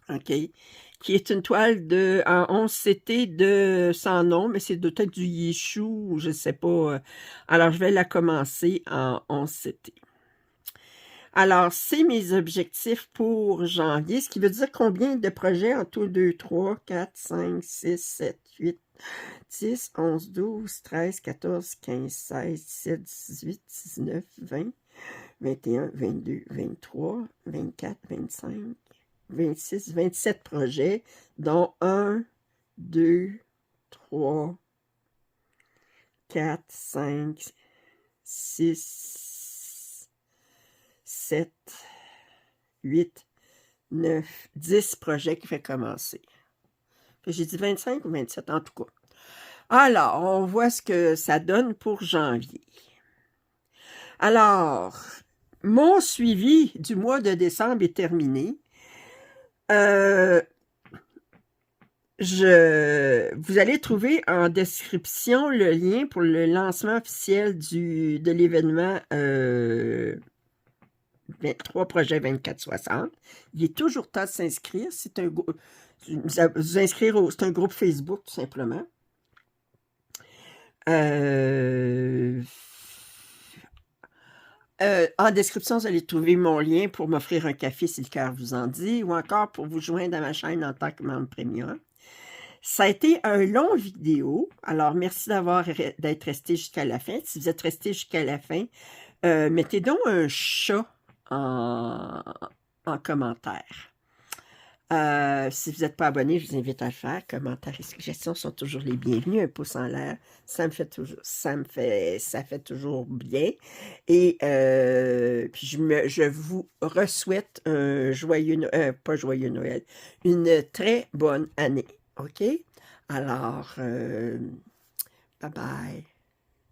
OK, qui est une toile en 11 CT sans nom, mais c'est peut-être du Yeshu, ou je ne sais pas. Alors, je vais la commencer en 11 CT. Alors, c'est mes objectifs pour janvier, ce qui veut dire combien de projets en tout? 2, 3, 4, 5, 6, 7, 8, 10, 11, 12, 13, 14, 15, 16, 17, 18, 19, 20, 21, 22, 23, 24, 25, 26, 27 projets, dont 1, 2, 3, 4, 5, 6, 7, 8, 9, 10 projets qui fait commencer. J'ai dit 25 ou 27, en tout cas. Alors, on voit ce que ça donne pour janvier. Alors, mon suivi du mois de décembre est terminé. Vous allez trouver en description le lien pour le lancement officiel de l'événement 3 projets 2460. Il est toujours temps de s'inscrire. C'est un groupe Facebook, tout simplement. En description, vous allez trouver mon lien pour m'offrir un café si le cœur vous en dit, ou encore pour vous joindre à ma chaîne en tant que membre premium. Ça a été un long vidéo, alors merci d'être resté jusqu'à la fin. Si vous êtes resté jusqu'à la fin, mettez donc un chat en commentaire. Si vous n'êtes pas abonné, je vous invite à le faire. Commentaires et suggestions sont toujours les bienvenus. Un pouce en l'air, ça fait toujours bien. Et puis je vous re-souhaite un pas joyeux Noël, une très bonne année. OK? Alors, bye bye.